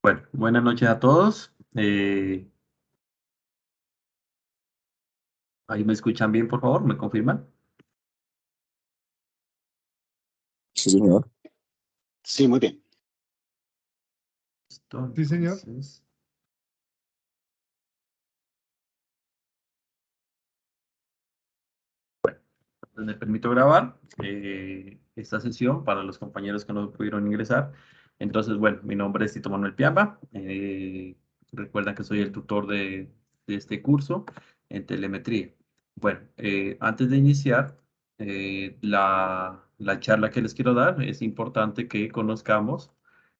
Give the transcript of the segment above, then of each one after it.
Bueno, buenas noches a todos. ¿Ahí me escuchan bien, por favor? ¿Me confirman? Sí, señor. Sí, muy bien. Listo, Sí, señor. entonces, me permito grabar esta sesión para los compañeros que no pudieron ingresar. Entonces, bueno, mi nombre es Tito Manuel Piamba. Recuerdan que soy el tutor de este curso en telemetría. Bueno, antes de iniciar la charla que les quiero dar, es importante que conozcamos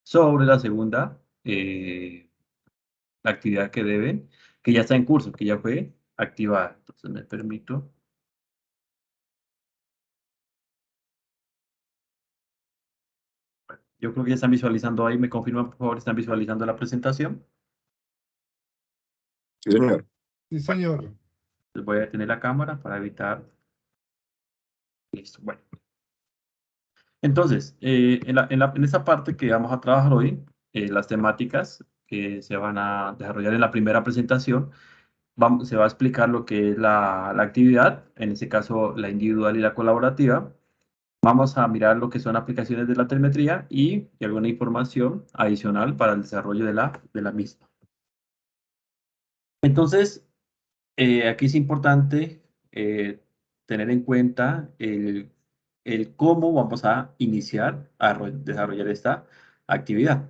sobre la segunda actividad que ya está en curso, que ya fue activada. Entonces, me permito. Yo creo que ya están visualizando ahí. ¿Me confirman, por favor? ¿Están visualizando la presentación? Sí, señor. Sí, señor. Les voy a detener la cámara para evitar. Listo. Bueno. Entonces, en esta parte que vamos a trabajar hoy, las temáticas que se van a desarrollar en la primera presentación, se va a explicar lo que es la actividad, en este caso la individual y la colaborativa. Vamos a mirar lo que son aplicaciones de la telemetría y alguna información adicional para el desarrollo de la misma. Entonces, aquí es importante tener en cuenta el cómo vamos a iniciar a desarrollar esta actividad.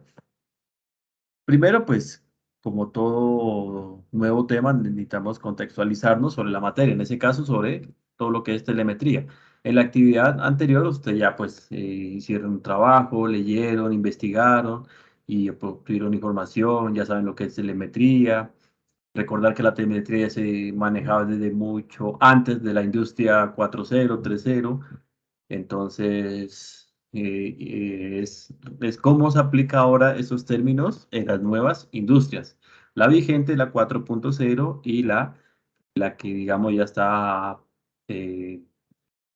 Primero, pues, como todo nuevo tema, necesitamos contextualizarnos sobre la materia, en ese caso sobre todo lo que es telemetría. En la actividad anterior, usted ya pues hicieron un trabajo, leyeron, investigaron y obtuvieron información, ya saben lo que es telemetría. Recordar que la telemetría se manejaba desde mucho antes de la industria 4.0, 3.0. Entonces, es cómo se aplica ahora esos términos en las nuevas industrias. La vigente, la 4.0 y la que, digamos, ya está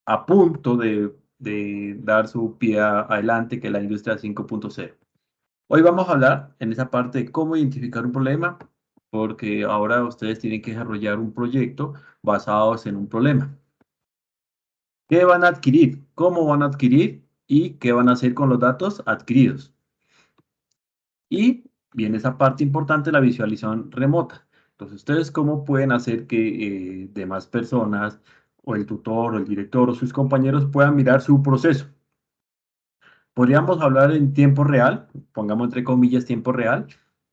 a punto de dar su pie adelante, que es la industria 5.0. Hoy vamos a hablar en esa parte de cómo identificar un problema, porque ahora ustedes tienen que desarrollar un proyecto basado en un problema. ¿Qué van a adquirir? ¿Cómo van a adquirir? ¿Y qué van a hacer con los datos adquiridos? Y viene esa parte importante, la visualización remota. Entonces, ¿ustedes cómo pueden hacer que demás personas, o el tutor, o el director, o sus compañeros puedan mirar su proceso? Podríamos hablar en tiempo real, pongamos entre comillas tiempo real,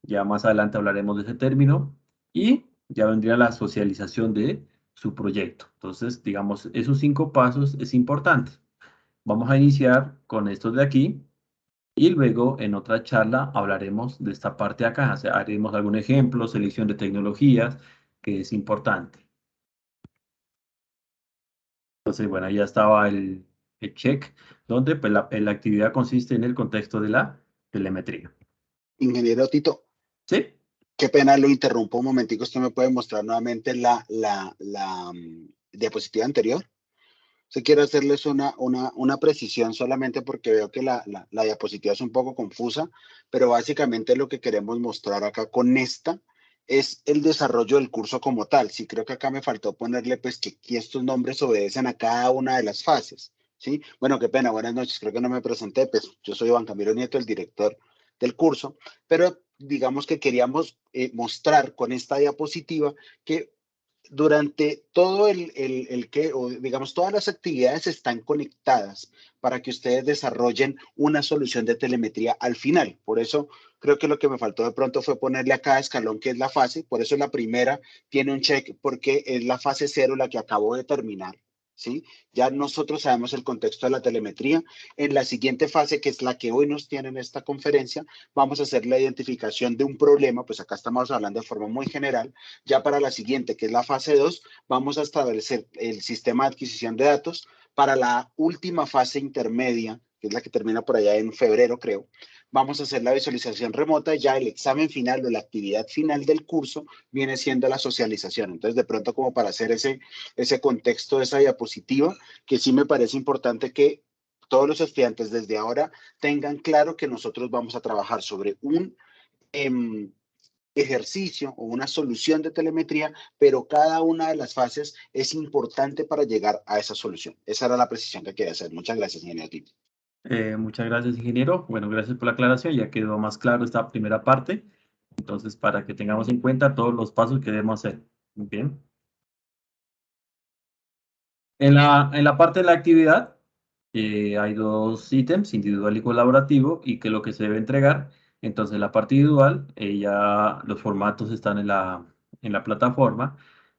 ya más adelante hablaremos de ese término, y ya vendría la socialización de su proyecto. Entonces, digamos, esos 5 pasos es importante. Vamos a iniciar con estos de aquí y luego en otra charla hablaremos de esta parte de acá. O sea, haremos algún ejemplo, selección de tecnologías, que es importante. Entonces, bueno, ya estaba el check, donde pues, la actividad consiste en el contexto de la telemetría. Ingeniero Tito, ¿Sí? qué pena, lo interrumpo un momentico. ¿Usted me puede mostrar nuevamente la diapositiva anterior? Se quiere hacerles una precisión solamente porque veo que la diapositiva es un poco confusa, pero básicamente lo que queremos mostrar acá con esta es el desarrollo del curso como tal. Sí, creo que acá me faltó ponerle pues que aquí estos nombres obedecen a cada una de las fases, ¿sí? Bueno, qué pena, buenas noches, creo que no me presenté, pues yo soy Iván Camilo Nieto, el director del curso, pero digamos que queríamos mostrar con esta diapositiva que durante todo o digamos, todas las actividades están conectadas para que ustedes desarrollen una solución de telemetría al final. Por eso creo que lo que me faltó de pronto fue ponerle a cada escalón que es la fase. Por eso la primera tiene un check porque es la fase 0 la que acabo de terminar. ¿Sí? Ya nosotros sabemos el contexto de la telemetría. En la siguiente fase, que es la que hoy nos tiene en esta conferencia, vamos a hacer la identificación de un problema, pues acá estamos hablando de forma muy general. Ya para la siguiente, que es la fase 2, vamos a establecer el sistema de adquisición de datos. Para la última fase intermedia, que es la que termina por allá en febrero, creo, vamos a hacer la visualización remota. Ya el examen final o la actividad final del curso viene siendo la socialización. Entonces, de pronto, como para hacer ese contexto de esa diapositiva, que sí me parece importante que todos los estudiantes desde ahora tengan claro que nosotros vamos a trabajar sobre un ejercicio o una solución de telemetría, pero cada una de las fases es importante para llegar a esa solución. Esa era la precisión que quería hacer. Muchas gracias, ingeniero Tito. Muchas gracias, ingeniero. Bueno, gracias por la aclaración. Ya quedó más claro esta primera parte. Entonces, para que tengamos en cuenta todos los pasos que debemos hacer. Muy bien. En la parte de la actividad, hay dos ítems, individual y colaborativo, y que lo que se debe entregar. Entonces, la parte individual, ya los formatos están en la plataforma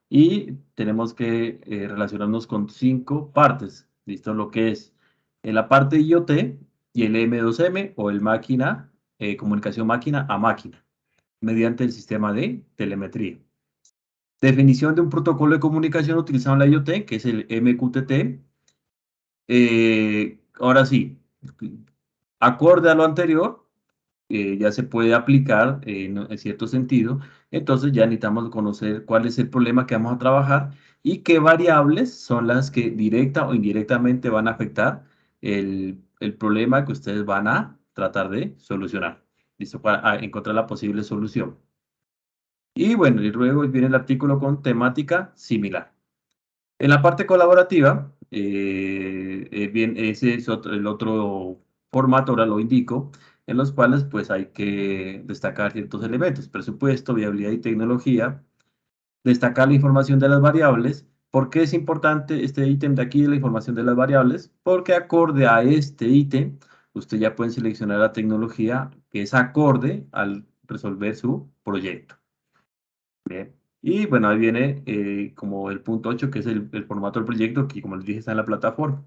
y tenemos que relacionarnos con 5 partes. ¿Listo? Lo que es en la parte IoT y el M2M o el máquina, comunicación máquina a máquina, mediante el sistema de telemetría. Definición de un protocolo de comunicación utilizado en la IoT, que es el MQTT. Ahora sí, acorde a lo anterior, ya se puede aplicar en cierto sentido. Entonces ya necesitamos conocer cuál es el problema que vamos a trabajar y qué variables son las que directa o indirectamente van a afectar el problema que ustedes van a tratar de solucionar. ¿Listo? Para encontrar la posible solución. Y bueno, y luego viene el artículo con temática similar. En la parte colaborativa, bien, ese es el otro formato, ahora lo indico, en los cuales pues hay que destacar ciertos elementos, presupuesto, viabilidad y tecnología, destacar la información de las variables. ¿Por qué es importante este ítem de aquí, la información de las variables? Porque acorde a este ítem, usted ya puede seleccionar la tecnología que es acorde al resolver su proyecto. Bien. Y bueno, ahí viene como el punto 8, que es el formato del proyecto, que como les dije está en la plataforma.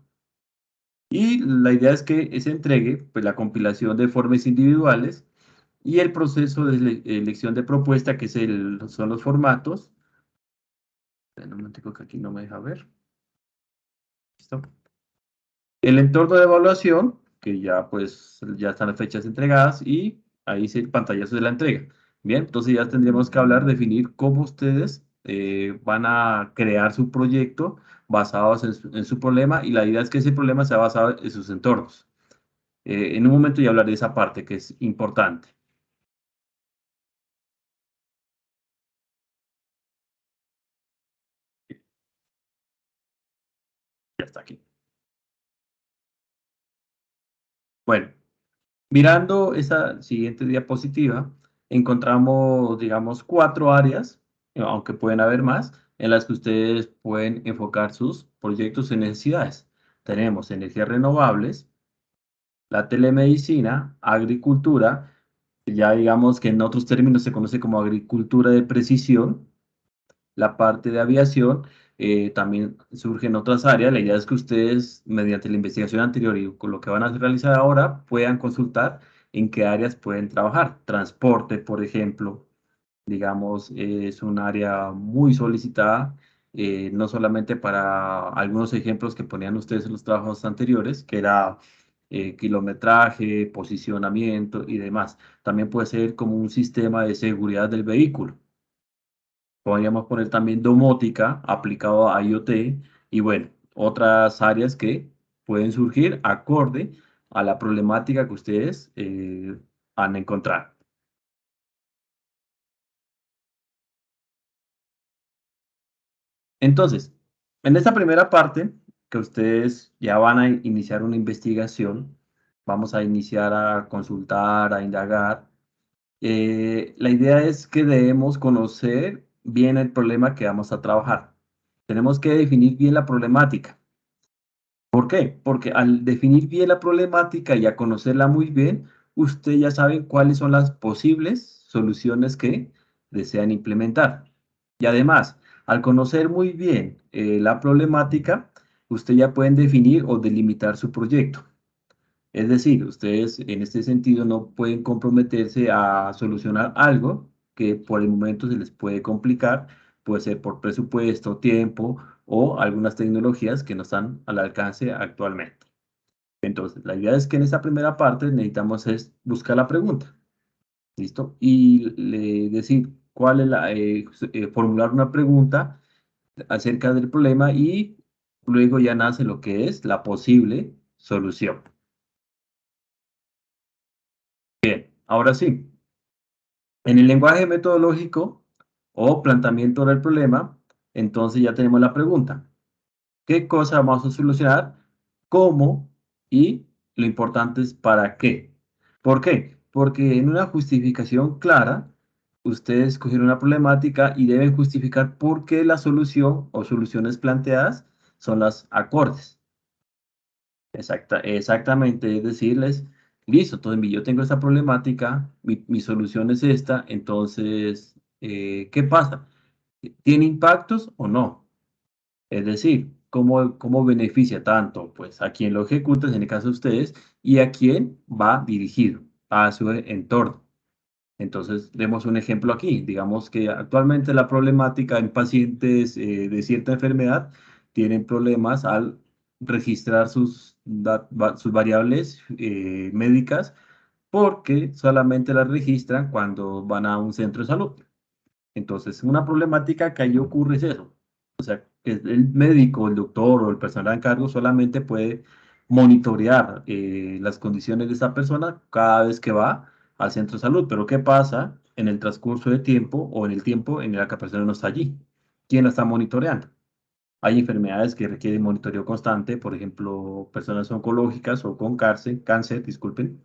Y la idea es que se entregue pues, la compilación de formas individuales y el proceso de elección de propuesta, que es son los formatos. Un momentico que aquí no me deja ver. ¿Listo? El entorno de evaluación, que ya pues ya están las fechas entregadas y ahí sí el pantallazo de la entrega. Bien, entonces ya tendríamos que hablar, definir cómo ustedes van a crear su proyecto basados en su problema y la idea es que ese problema sea basado en sus entornos. En un momento ya hablaré de esa parte que es importante. Ya está aquí. Bueno, mirando esa siguiente diapositiva, encontramos, digamos, 4 áreas, aunque pueden haber más, en las que ustedes pueden enfocar sus proyectos y necesidades. Tenemos energías renovables, la telemedicina, agricultura, ya digamos que en otros términos se conoce como agricultura de precisión, la parte de aviación, también surge en otras áreas. La idea es que ustedes, mediante la investigación anterior y con lo que van a realizar ahora, puedan consultar en qué áreas pueden trabajar. Transporte, por ejemplo, digamos, es un área muy solicitada, no solamente para algunos ejemplos que ponían ustedes en los trabajos anteriores, que era kilometraje, posicionamiento y demás. También puede ser como un sistema de seguridad del vehículo. Podríamos poner también domótica aplicado a IoT y bueno, otras áreas que pueden surgir acorde a la problemática que ustedes han encontrado. Entonces, en esta primera parte, que ustedes ya van a iniciar una investigación, vamos a iniciar a consultar, a indagar. La idea es que debemos conocer bien el problema que vamos a trabajar. Tenemos que definir bien la problemática. ¿Por qué? Porque al definir bien la problemática y a conocerla muy bien, usted ya sabe cuáles son las posibles soluciones que desean implementar. Y además, al conocer muy bien la problemática, usted ya pueden definir o delimitar su proyecto. Es decir, ustedes en este sentido no pueden comprometerse a solucionar algo que por el momento se les puede complicar, puede ser por presupuesto, tiempo o algunas tecnologías que no están al alcance actualmente. Entonces, la idea es que en esta primera parte necesitamos es buscar la pregunta, ¿listo? Y decir cuál es formular una pregunta acerca del problema y luego ya nace lo que es la posible solución. Ahora sí, En el lenguaje metodológico o planteamiento del problema, entonces ya tenemos la pregunta. ¿Qué cosa vamos a solucionar? ¿Cómo? Y lo importante es ¿para qué? ¿Por qué? Porque en una justificación clara, ustedes cogieron una problemática y deben justificar por qué la solución o soluciones planteadas son las acordes. Exactamente, es decirles, listo, entonces yo tengo esta problemática, mi solución es esta, entonces, ¿qué pasa? ¿Tiene impactos o no? Es decir, ¿cómo beneficia tanto pues, a quien lo ejecuta, en el caso de ustedes, y a quién va dirigido a su entorno? Entonces, demos un ejemplo aquí. Digamos que actualmente la problemática en pacientes de cierta enfermedad tienen problemas al registrar sus variables médicas porque solamente las registran cuando van a un centro de salud. Entonces, una problemática que ahí ocurre es eso. O sea, que el médico, el doctor o el personal a cargo solamente puede monitorear las condiciones de esa persona cada vez que va al centro de salud. Pero ¿qué pasa en el transcurso de tiempo o en el tiempo en el que la persona no está allí? ¿Quién la está monitoreando? Hay enfermedades que requieren monitoreo constante, por ejemplo, personas oncológicas o con cáncer, disculpen.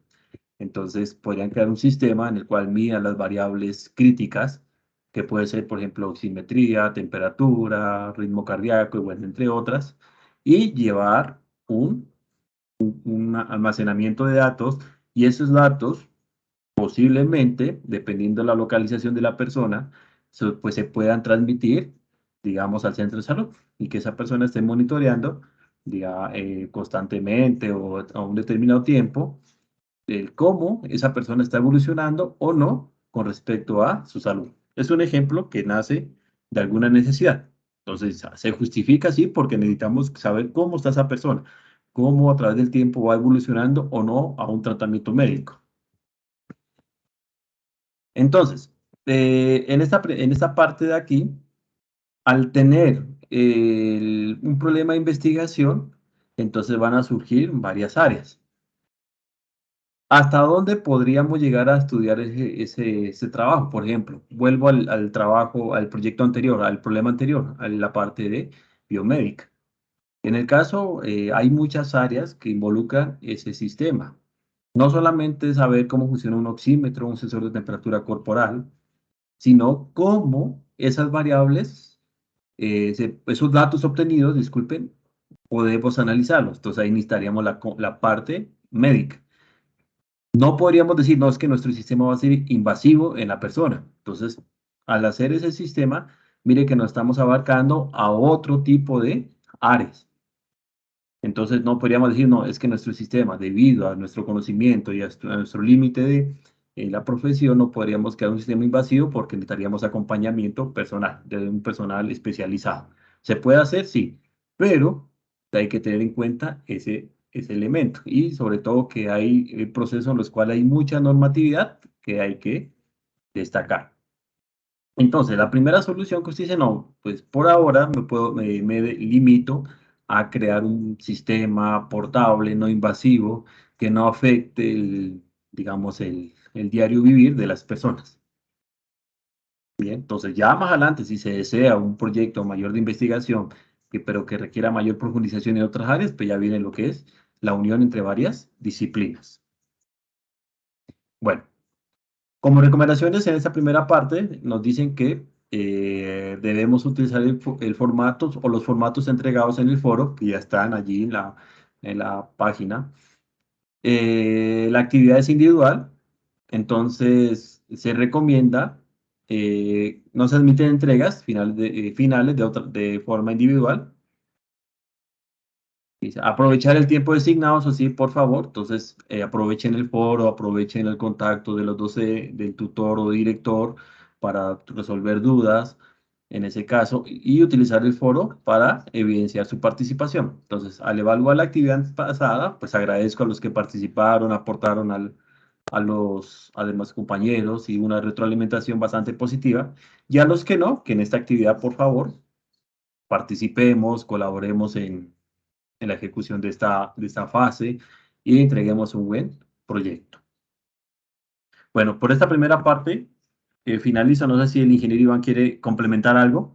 Entonces, podrían crear un sistema en el cual midan las variables críticas, que puede ser, por ejemplo, oximetría, temperatura, ritmo cardíaco, y bueno, entre otras, y llevar un almacenamiento de datos, y esos datos, posiblemente, dependiendo de la localización de la persona, pues se puedan transmitir, digamos, al centro de salud, y que esa persona esté monitoreando, constantemente o a un determinado tiempo el cómo esa persona está evolucionando o no con respecto a su salud. Es un ejemplo que nace de alguna necesidad. Entonces, se justifica así porque necesitamos saber cómo está esa persona, cómo a través del tiempo va evolucionando o no a un tratamiento médico. Entonces, en esta parte de aquí, al tener un problema de investigación, entonces van a surgir varias áreas. ¿Hasta dónde podríamos llegar a estudiar ese trabajo? Por ejemplo, vuelvo al trabajo, al proyecto anterior, al problema anterior, a la parte de biomédica. En el caso, hay muchas áreas que involucran ese sistema. No solamente saber cómo funciona un oxímetro, un sensor de temperatura corporal, sino cómo esas variables, esos datos obtenidos, disculpen, podemos analizarlos. Entonces ahí necesitaríamos la parte médica. No podríamos decir, no, es que nuestro sistema va a ser invasivo en la persona. Entonces, al hacer ese sistema, mire que nos estamos abarcando a otro tipo de áreas. Entonces, no podríamos decir, no, es que nuestro sistema, debido a nuestro conocimiento y a nuestro límite de la profesión, no podríamos crear un sistema invasivo porque necesitaríamos acompañamiento personal, de un personal especializado. ¿Se puede hacer? Sí, pero hay que tener en cuenta ese elemento y sobre todo que hay procesos en los cuales hay mucha normatividad que hay que destacar. Entonces, la primera solución que usted dice, no, pues por ahora me limito a crear un sistema portable, no invasivo, que no afecte digamos, el diario vivir de las personas. Bien, entonces ya más adelante, si se desea un proyecto mayor de investigación, pero que requiera mayor profundización en otras áreas, pues ya viene lo que es la unión entre varias disciplinas. Bueno. Como recomendaciones en esta primera parte, nos dicen que debemos utilizar el formato o los formatos entregados en el foro, que ya están allí en la página. La actividad es individual, entonces se recomienda, no se admiten entregas finales de forma individual. Dice, aprovechar el tiempo designado, eso sí, por favor. Entonces, aprovechen el foro, aprovechen el contacto de los 12, del tutor o director para resolver dudas en ese caso y utilizar el foro para evidenciar su participación. Entonces, al evaluar la actividad pasada, pues agradezco a los que participaron, aportaron a los demás compañeros y una retroalimentación bastante positiva. Y a los que no, que en esta actividad, por favor, participemos, colaboremos en la ejecución de esta fase y entreguemos un buen proyecto. Bueno, por esta primera parte finalizo. No sé si el ingeniero Iván quiere complementar algo.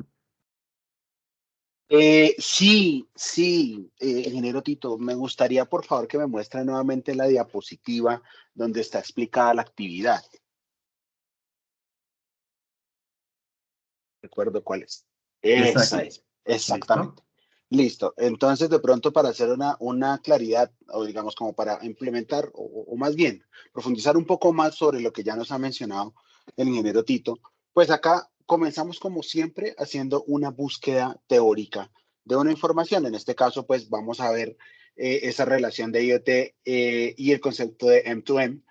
Sí, ingeniero Tito, me gustaría por favor que me muestre nuevamente la diapositiva donde está explicada la actividad. Recuerdo cuál es. Esa Exacto. es, ¿Listo? exactamente. Listo. Entonces, de pronto, para hacer una claridad, o digamos como para implementar, o más bien, profundizar un poco más sobre lo que ya nos ha mencionado el ingeniero Tito, pues acá comenzamos como siempre haciendo una búsqueda teórica de una información. En este caso, pues vamos a ver esa relación de IoT y el concepto de M2M,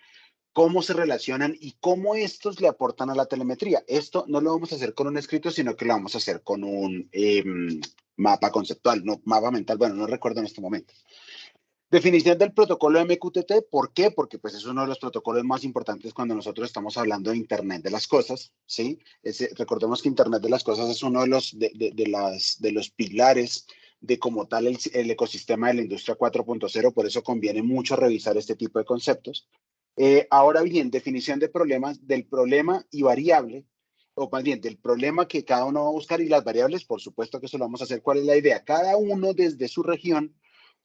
cómo se relacionan y cómo estos le aportan a la telemetría. Esto no lo vamos a hacer con un escrito, sino que lo vamos a hacer con un mapa conceptual, no mapa mental, bueno, no recuerdo en este momento. Definición del protocolo MQTT, ¿por qué? Porque pues es uno de los protocolos más importantes cuando nosotros estamos hablando de Internet de las cosas, ¿sí? Recordemos que Internet de las cosas es uno de los pilares de como tal el ecosistema de la industria 4.0, por eso conviene mucho revisar este tipo de conceptos. Ahora bien, definición de problemas, del problema y variable, o más bien del problema que cada uno va a buscar y las variables, por supuesto que eso lo vamos a hacer. ¿Cuál es la idea? Cada uno desde su región,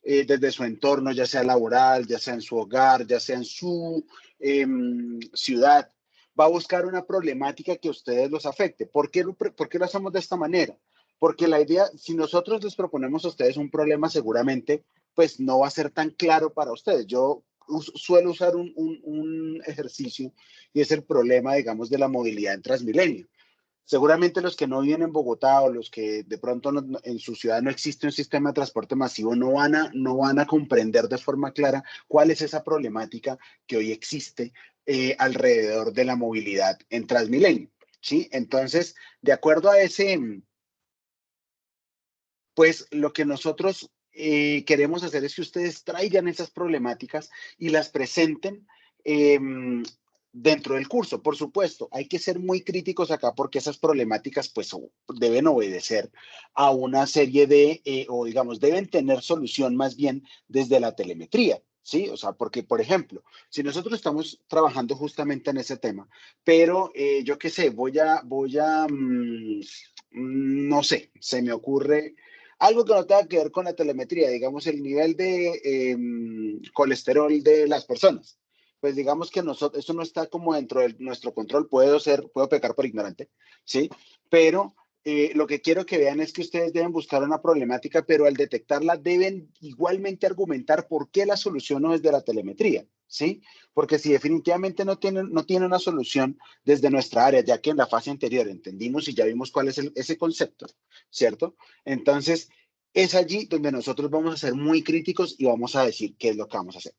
desde su entorno, ya sea laboral, ya sea en su hogar, ya sea en su ciudad, va a buscar una problemática que a ustedes los afecte. ¿Por qué lo hacemos de esta manera? Porque la idea, si nosotros les proponemos a ustedes un problema, seguramente pues no va a ser tan claro para ustedes. Yo suelo usar un ejercicio y es el problema, digamos, de la movilidad en Transmilenio. Seguramente los que no viven en Bogotá o los que de pronto en su ciudad no existe un sistema de transporte masivo no van a comprender de forma clara cuál es esa problemática que hoy existe alrededor de la movilidad en Transmilenio, ¿sí? Entonces, de acuerdo a ese, pues lo que nosotros queremos hacer es que ustedes traigan esas problemáticas y las presenten eh, dentro del curso. Por supuesto, hay que ser muy críticos acá porque esas problemáticas pues deben obedecer a una serie o digamos, deben tener solución más bien desde la telemetría. Sí, o sea, porque, por ejemplo, si nosotros estamos trabajando justamente en ese tema, pero yo qué sé, no sé, se me ocurre algo que no tenga que ver con la telemetría, digamos el nivel de colesterol de las personas. Pues digamos que nosotros, eso no está como dentro de nuestro control, puedo pecar por ignorante, ¿sí? Pero lo que quiero que vean es que ustedes deben buscar una problemática, pero al detectarla deben igualmente argumentar por qué la solución no es de la telemetría, ¿sí? Porque si definitivamente no tiene una solución desde nuestra área, ya que en la fase anterior entendimos y ya vimos cuál es ese concepto, ¿cierto? Entonces, es allí donde nosotros vamos a ser muy críticos y vamos a decir qué es lo que vamos a hacer.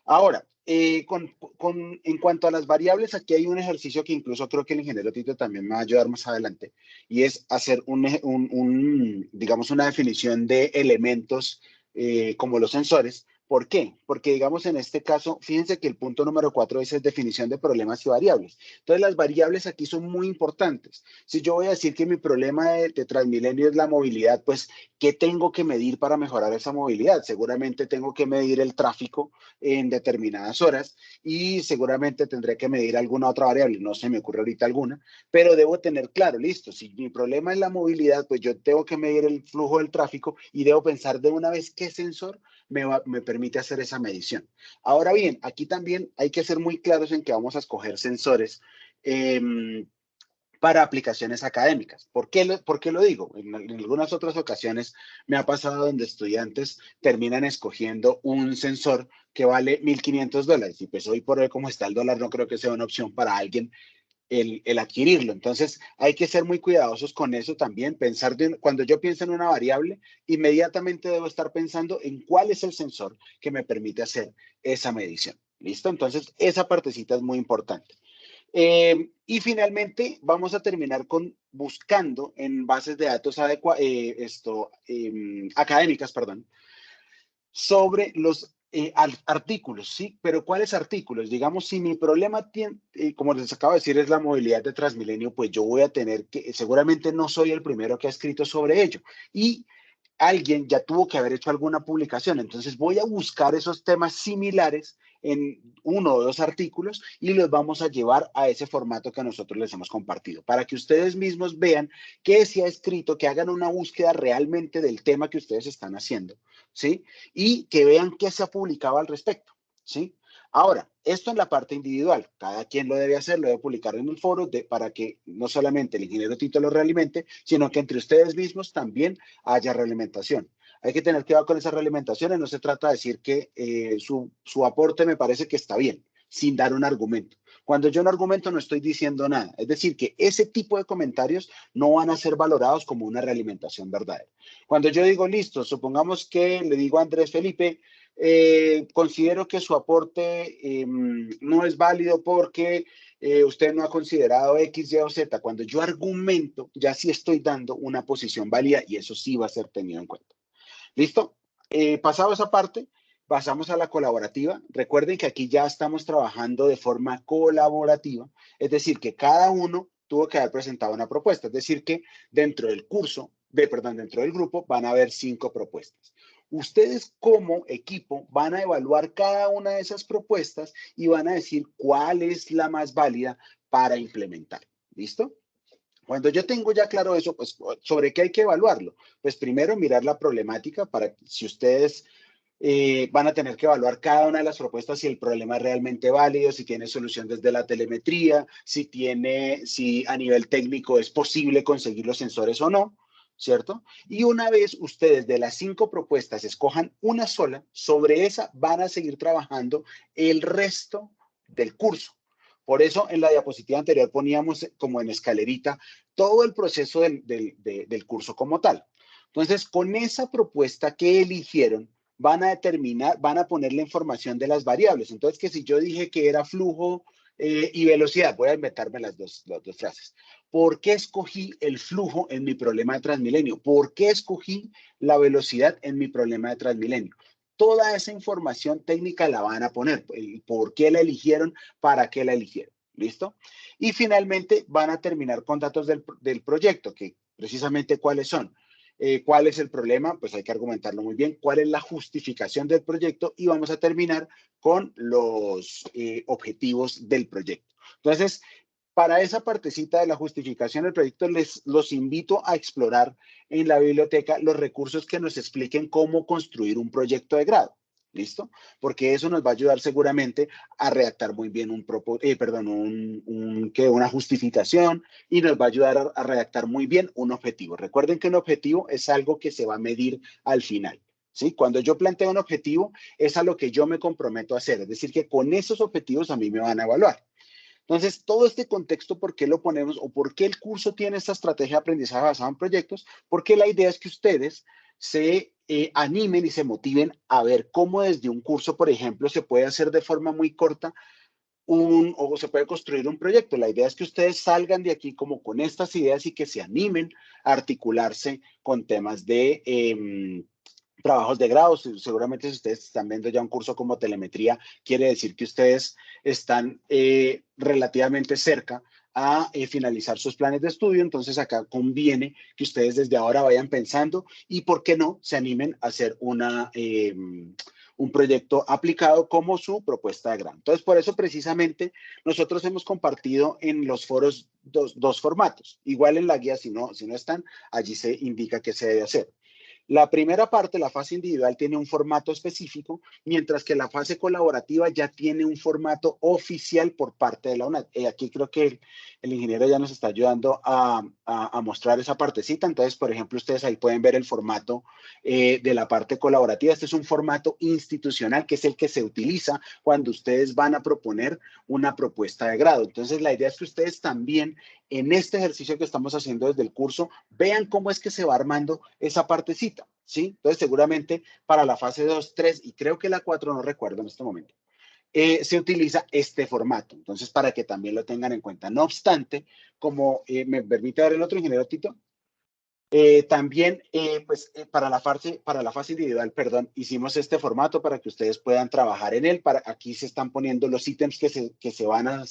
Ahora, en cuanto a las variables, aquí hay un ejercicio que incluso creo que el ingeniero Tito también me va a ayudar más adelante, y es hacer digamos, una definición de elementos como los sensores. ¿Por qué? Porque, digamos, en este caso, fíjense que el punto número 4 es definición de problemas y variables. Entonces, las variables aquí son muy importantes. Si yo voy a decir que mi problema de Transmilenio es la movilidad, pues, ¿qué tengo que medir para mejorar esa movilidad? Seguramente tengo que medir el tráfico en determinadas horas y seguramente tendré que medir alguna otra variable, no se me ocurre ahorita alguna, pero debo tener claro, listo, si mi problema es la movilidad, pues yo tengo que medir el flujo del tráfico y debo pensar de una vez qué sensor me permite hacer esa medición. Ahora bien, aquí también hay que ser muy claros en que vamos a escoger sensores para aplicaciones académicas. ¿Por qué lo digo? En algunas otras ocasiones me ha pasado donde estudiantes terminan escogiendo un sensor que vale $1,500 y pues hoy por hoy como está el dólar no creo que sea una opción para alguien el adquirirlo. Entonces hay que ser muy cuidadosos con eso también, cuando yo pienso en una variable, inmediatamente debo estar pensando en cuál es el sensor que me permite hacer esa medición. ¿Listo? Entonces esa partecita es muy importante. Y finalmente vamos a terminar con buscando en bases de datos académicas, perdón, sobre los artículos, ¿sí? Pero ¿cuáles artículos? Digamos, si mi problema tiene, como les acabo de decir, es la movilidad de Transmilenio, pues yo voy a tener seguramente no soy el primero que ha escrito sobre ello. Y alguien ya tuvo que haber hecho alguna publicación. Entonces voy a buscar esos temas similares en 1 o 2 artículos y los vamos a llevar a ese formato que nosotros les hemos compartido, para que ustedes mismos vean qué se ha escrito, que hagan una búsqueda realmente del tema que ustedes están haciendo, ¿sí? Y que vean qué se ha publicado al respecto, ¿sí? Ahora, esto en la parte individual, cada quien lo debe hacer, lo debe publicar en el foro para que no solamente el ingeniero Tito lo realimente, sino que entre ustedes mismos también haya realimentación. Hay que tener cuidado con esas realimentaciones, no se trata de decir que su aporte me parece que está bien, sin dar un argumento. Cuando yo no argumento no estoy diciendo nada, es decir, que ese tipo de comentarios no van a ser valorados como una realimentación verdadera. Cuando yo digo, listo, supongamos que le digo a Andrés Felipe, considero que su aporte no es válido porque usted no ha considerado X, Y o Z. Cuando yo argumento, ya sí estoy dando una posición válida y eso sí va a ser tenido en cuenta. ¿Listo? Pasado esa parte, pasamos a la colaborativa. Recuerden que aquí ya estamos trabajando de forma colaborativa, es decir, que cada uno tuvo que haber presentado una propuesta, es decir, que dentro del curso, dentro del grupo van a haber 5 propuestas. Ustedes como equipo van a evaluar cada una de esas propuestas y van a decir cuál es la más válida para implementar. ¿Listo? Cuando yo tengo ya claro eso, pues, ¿sobre qué hay que evaluarlo? Pues primero mirar la problemática para si ustedes van a tener que evaluar cada una de las propuestas si el problema es realmente válido, si tiene solución desde la telemetría, si a nivel técnico es posible conseguir los sensores o no, ¿cierto? Y una vez ustedes de las 5 propuestas escojan una sola, sobre esa van a seguir trabajando el resto del curso. Por eso en la diapositiva anterior poníamos como en escalerita todo el proceso del curso como tal. Entonces, con esa propuesta que eligieron, van a determinar, van a poner la información de las variables. Entonces, que si yo dije que era flujo y velocidad, voy a inventarme las dos frases. ¿Por qué escogí el flujo en mi problema de Transmilenio? ¿Por qué escogí la velocidad en mi problema de Transmilenio? Toda esa información técnica la van a poner. ¿Por qué la eligieron? ¿Para qué la eligieron? ¿Listo? Y finalmente van a terminar con datos del proyecto, que precisamente cuáles son. ¿Cuál es el problema? Pues hay que argumentarlo muy bien. ¿Cuál es la justificación del proyecto? Y vamos a terminar con los objetivos del proyecto. Entonces, para esa partecita de la justificación del proyecto, los invito a explorar en la biblioteca los recursos que nos expliquen cómo construir un proyecto de grado. ¿Listo? Porque eso nos va a ayudar seguramente a redactar muy bien una justificación y nos va a ayudar a redactar muy bien un objetivo. Recuerden que un objetivo es algo que se va a medir al final. ¿Sí? Cuando yo planteo un objetivo, es a lo que yo me comprometo a hacer. Es decir, que con esos objetivos a mí me van a evaluar. Entonces, todo este contexto, ¿por qué lo ponemos o por qué el curso tiene esta estrategia de aprendizaje basado en proyectos? Porque la idea es que ustedes se animen y se motiven a ver cómo desde un curso, por ejemplo, se puede hacer de forma muy corta o se puede construir un proyecto. La idea es que ustedes salgan de aquí como con estas ideas y que se animen a articularse con temas de trabajos de grado. Seguramente si ustedes están viendo ya un curso como telemetría, quiere decir que ustedes están relativamente cerca a finalizar sus planes de estudio. Entonces acá conviene que ustedes desde ahora vayan pensando y, ¿por qué no?, se animen a hacer un proyecto aplicado como su propuesta de grado. Entonces, por eso precisamente nosotros hemos compartido en los foros dos formatos. Igual en la guía, si no están, allí se indica qué se debe hacer. La primera parte, la fase individual, tiene un formato específico, mientras que la fase colaborativa ya tiene un formato oficial por parte de la UNAD. Aquí creo que el ingeniero ya nos está ayudando a mostrar esa partecita. Entonces, por ejemplo, ustedes ahí pueden ver el formato de la parte colaborativa. Este es un formato institucional que es el que se utiliza cuando ustedes van a proponer una propuesta de grado. Entonces, la idea es que ustedes también en este ejercicio que estamos haciendo desde el curso, vean cómo es que se va armando esa partecita, ¿sí? Entonces, seguramente para la fase 2, 3 y creo que la 4, no recuerdo en este momento, se utiliza este formato. Entonces, para que también lo tengan en cuenta. No obstante, como me permite ver el otro ingeniero Tito, también, para la fase individual, hicimos este formato para que ustedes puedan trabajar en él. Aquí se están poniendo los ítems que se van a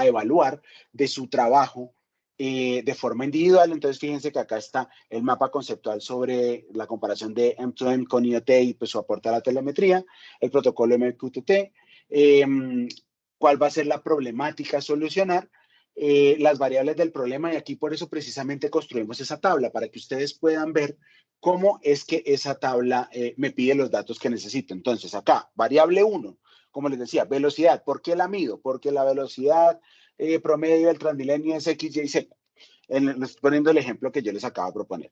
evaluar de su trabajo de forma individual. Entonces, fíjense que acá está el mapa conceptual sobre la comparación de M2M con IoT y pues su aporte a la telemetría, el protocolo MQTT, cuál va a ser la problemática a solucionar, las variables del problema, y aquí por eso precisamente construimos esa tabla, para que ustedes puedan ver cómo es que esa tabla me pide los datos que necesito. Entonces, acá, variable 1, como les decía, velocidad. ¿Por qué la mido? Porque la velocidad promedio del Transmilenio es X, Y, Z. Les poniendo el ejemplo que yo les acabo de proponer.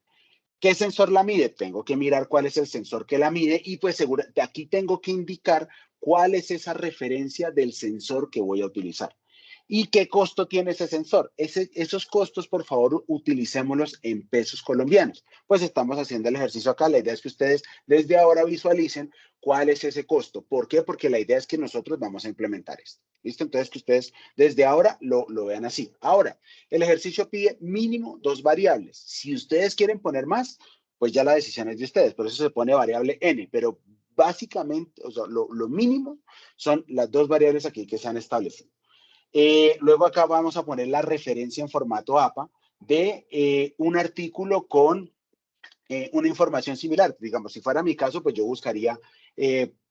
¿Qué sensor la mide? Tengo que mirar cuál es el sensor que la mide y pues seguro, de aquí tengo que indicar cuál es esa referencia del sensor que voy a utilizar. ¿Y qué costo tiene ese sensor? Esos costos, por favor, utilicémoslos en pesos colombianos. Pues estamos haciendo el ejercicio acá. La idea es que ustedes desde ahora visualicen cuál es ese costo. ¿Por qué? Porque la idea es que nosotros vamos a implementar esto. ¿Listo? Entonces, que ustedes desde ahora lo vean así. Ahora, el ejercicio pide mínimo 2 variables. Si ustedes quieren poner más, pues ya la decisión es de ustedes. Por eso se pone variable n, pero básicamente, o sea, lo mínimo son las 2 variables aquí que se han establecido. Luego acá vamos a poner la referencia en formato APA de un artículo con una información similar. Digamos, si fuera mi caso, pues yo buscaría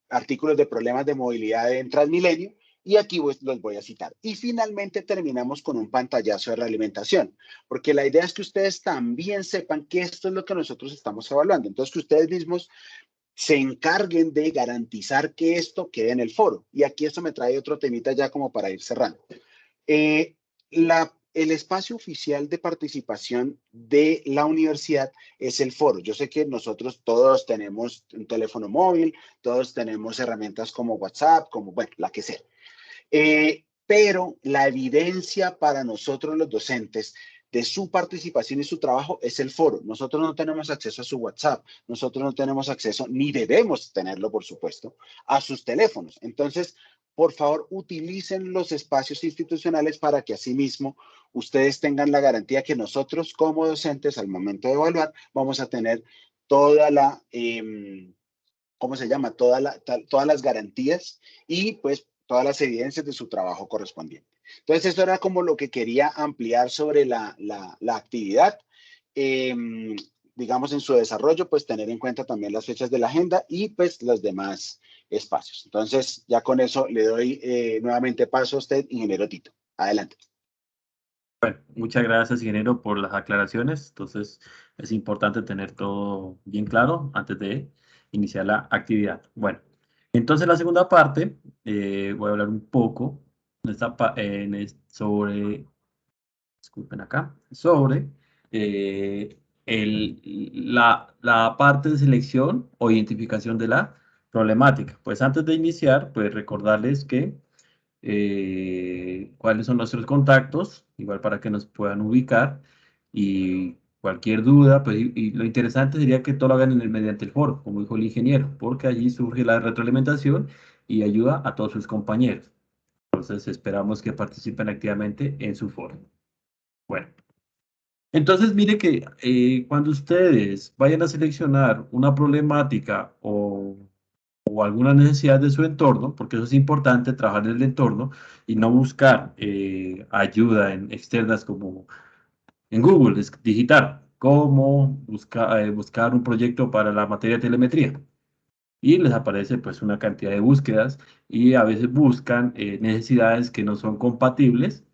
artículos de problemas de movilidad en Transmilenio y aquí pues, los voy a citar. Y finalmente terminamos con un pantallazo de realimentación, porque la idea es que ustedes también sepan que esto es lo que nosotros estamos evaluando. Entonces, que ustedes mismos se encarguen de garantizar que esto quede en el foro. Y aquí esto me trae otro temita ya como para ir cerrando. El espacio oficial de participación de la universidad es el foro. Yo sé que nosotros todos tenemos un teléfono móvil, todos tenemos herramientas como WhatsApp, como, bueno, la que sea. Pero la evidencia para nosotros los docentes de su participación y su trabajo es el foro. Nosotros no tenemos acceso a su WhatsApp, nosotros no tenemos acceso, ni debemos tenerlo, por supuesto, a sus teléfonos. Entonces, por favor, utilicen los espacios institucionales para que asimismo ustedes tengan la garantía que nosotros como docentes al momento de evaluar vamos a tener toda la, ¿cómo se llama? Todas las garantías y pues todas las evidencias de su trabajo correspondiente. Entonces, eso era como lo que quería ampliar sobre la actividad. Digamos, en su desarrollo, pues tener en cuenta también las fechas de la agenda y pues los demás espacios. Entonces, ya con eso le doy nuevamente paso a usted, ingeniero Tito. Adelante. Bueno, muchas gracias, ingeniero, por las aclaraciones. Entonces, es importante tener todo bien claro antes de iniciar la actividad. Bueno, entonces la segunda parte, voy a hablar un poco sobre, disculpen acá, sobre la parte de selección o identificación de la problemática. Pues antes de iniciar, pues recordarles que cuáles son nuestros contactos, igual para que nos puedan ubicar y cualquier duda, pues y lo interesante sería que todo lo hagan mediante el foro, como dijo el ingeniero, porque allí surge la retroalimentación y ayuda a todos sus compañeros. Entonces esperamos que participen activamente en su foro. Bueno, entonces mire que cuando ustedes vayan a seleccionar una problemática o alguna necesidad de su entorno, porque eso es importante, trabajar en el entorno y no buscar ayuda en externas como en Google, es digitar, cómo buscar un proyecto para la materia de telemetría. Y les aparece pues una cantidad de búsquedas y a veces buscan necesidades que no son compatibles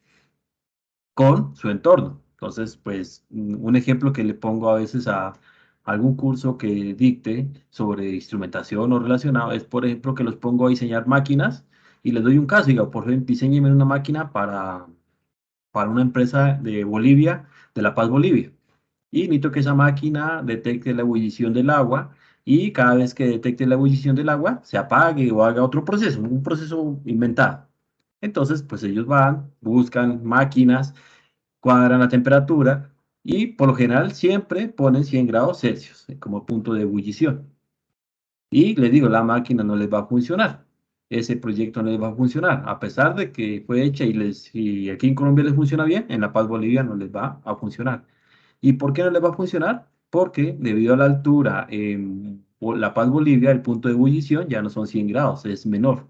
con su entorno. Entonces, pues un ejemplo que le pongo a veces a algún curso que dicte sobre instrumentación o relacionado es, por ejemplo, que los pongo a diseñar máquinas y les doy un caso, digo, por ejemplo, diseñenme una máquina para una empresa de Bolivia, de La Paz, Bolivia. Y necesito que esa máquina detecte la ebullición del agua y cada vez que detecte la ebullición del agua se apague o haga otro proceso, un proceso inventado. Entonces, pues ellos van, buscan máquinas, cuadran la temperatura y por lo general siempre ponen 100 grados Celsius como punto de ebullición. Y les digo, la máquina no les va a funcionar. Ese proyecto no les va a funcionar. A pesar de que fue hecha y aquí en Colombia les funciona bien, en La Paz, Bolivia no les va a funcionar. ¿Y por qué no les va a funcionar? Porque debido a la altura en La Paz, Bolivia, el punto de ebullición ya no son 100 grados, es menor.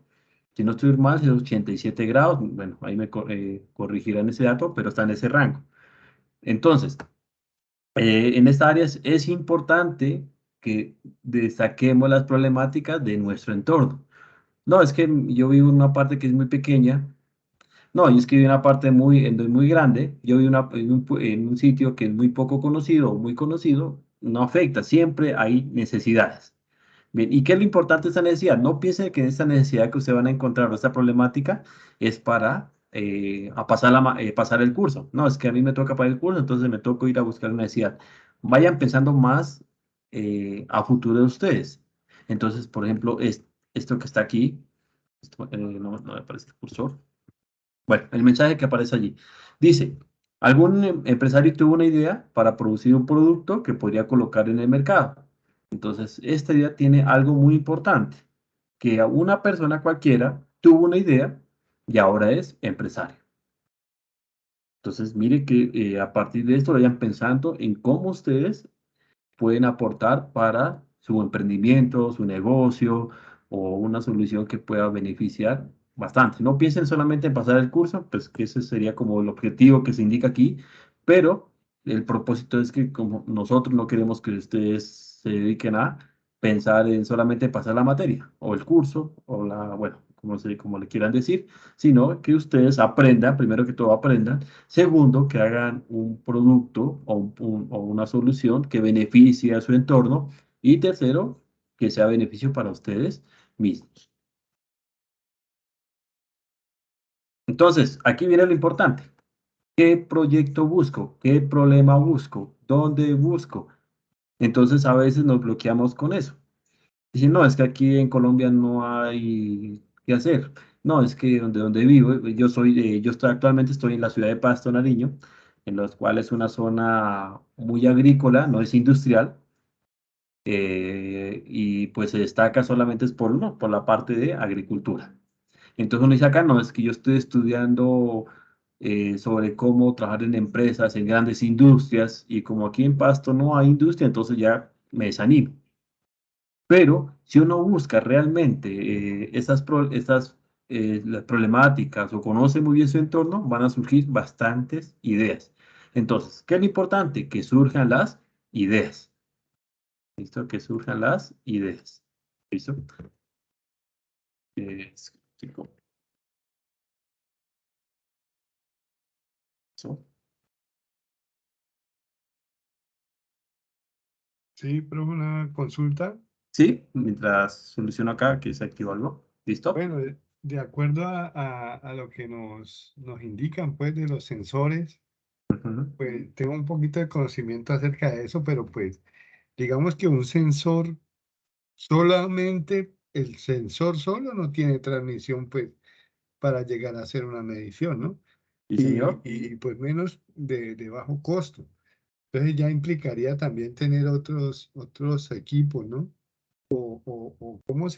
Si no estoy mal, es 87 grados. Bueno, ahí me corregirán ese dato, pero está en ese rango. Entonces, en esta área es importante que destaquemos las problemáticas de nuestro entorno. No, es que yo vivo en una parte que es muy pequeña. No, yo es que vivo en una parte muy grande. Yo vivo en un sitio que es muy poco conocido o muy conocido. No afecta, siempre hay necesidades. Bien, ¿y qué es lo importante de esta necesidad? No piense que esta necesidad que ustedes van a encontrar o esta problemática es para pasar el curso. No, es que a mí me toca pagar el curso, entonces me toca ir a buscar una necesidad. Vayan pensando más a futuro de ustedes. Entonces, por ejemplo, esto que está aquí, no me aparece el cursor. Bueno, el mensaje que aparece allí. Dice, algún empresario tuvo una idea para producir un producto que podría colocar en el mercado. Entonces, esta idea tiene algo muy importante, que a una persona cualquiera tuvo una idea y ahora es empresario. Entonces, mire que a partir de esto vayan pensando en cómo ustedes pueden aportar para su emprendimiento, su negocio o una solución que pueda beneficiar bastante. No piensen solamente en pasar el curso, pues que ese sería como el objetivo que se indica aquí, pero el propósito es que como nosotros no queremos que ustedes se dediquen a pensar en solamente pasar la materia o el curso o bueno, como le quieran decir, sino que ustedes aprendan, primero que todo aprendan. Segundo, que hagan un producto o una solución que beneficie a su entorno. Y tercero, que sea beneficio para ustedes mismos. Entonces, aquí viene lo importante. ¿Qué proyecto busco? ¿Qué problema busco? ¿Dónde busco? Entonces, a veces nos bloqueamos con eso. Dicen, no, es que aquí en Colombia no hay qué hacer. No, es que donde vivo, actualmente estoy en la ciudad de Pasto, Nariño, en la cual es una zona muy agrícola, no es industrial, y pues se destaca solamente es no, por la parte de agricultura. Entonces uno dice acá, no, es que yo estoy estudiando sobre cómo trabajar en empresas, en grandes industrias, y como aquí en Pasto no hay industria, entonces ya me desanimo. Pero si uno busca realmente las problemáticas o conoce muy bien su entorno, van a surgir bastantes ideas. Entonces, ¿qué es lo importante? Que surjan las ideas. ¿Listo? Que surjan las ideas. ¿Listo? Chico, ¿eso? Sí, pero una consulta. Sí, mientras soluciono acá que se activó algo. ¿Listo? Bueno, de acuerdo a lo que nos indican, pues, de los sensores, Ujú. pues, tengo un poquito de conocimiento acerca de eso, pero pues, digamos que un sensor, solamente el sensor solo no tiene transmisión, pues, para llegar a hacer una medición, ¿no? Sí, señor. Y pues menos de bajo costo. Entonces ya implicaría también tener otros equipos, ¿no? O cómo o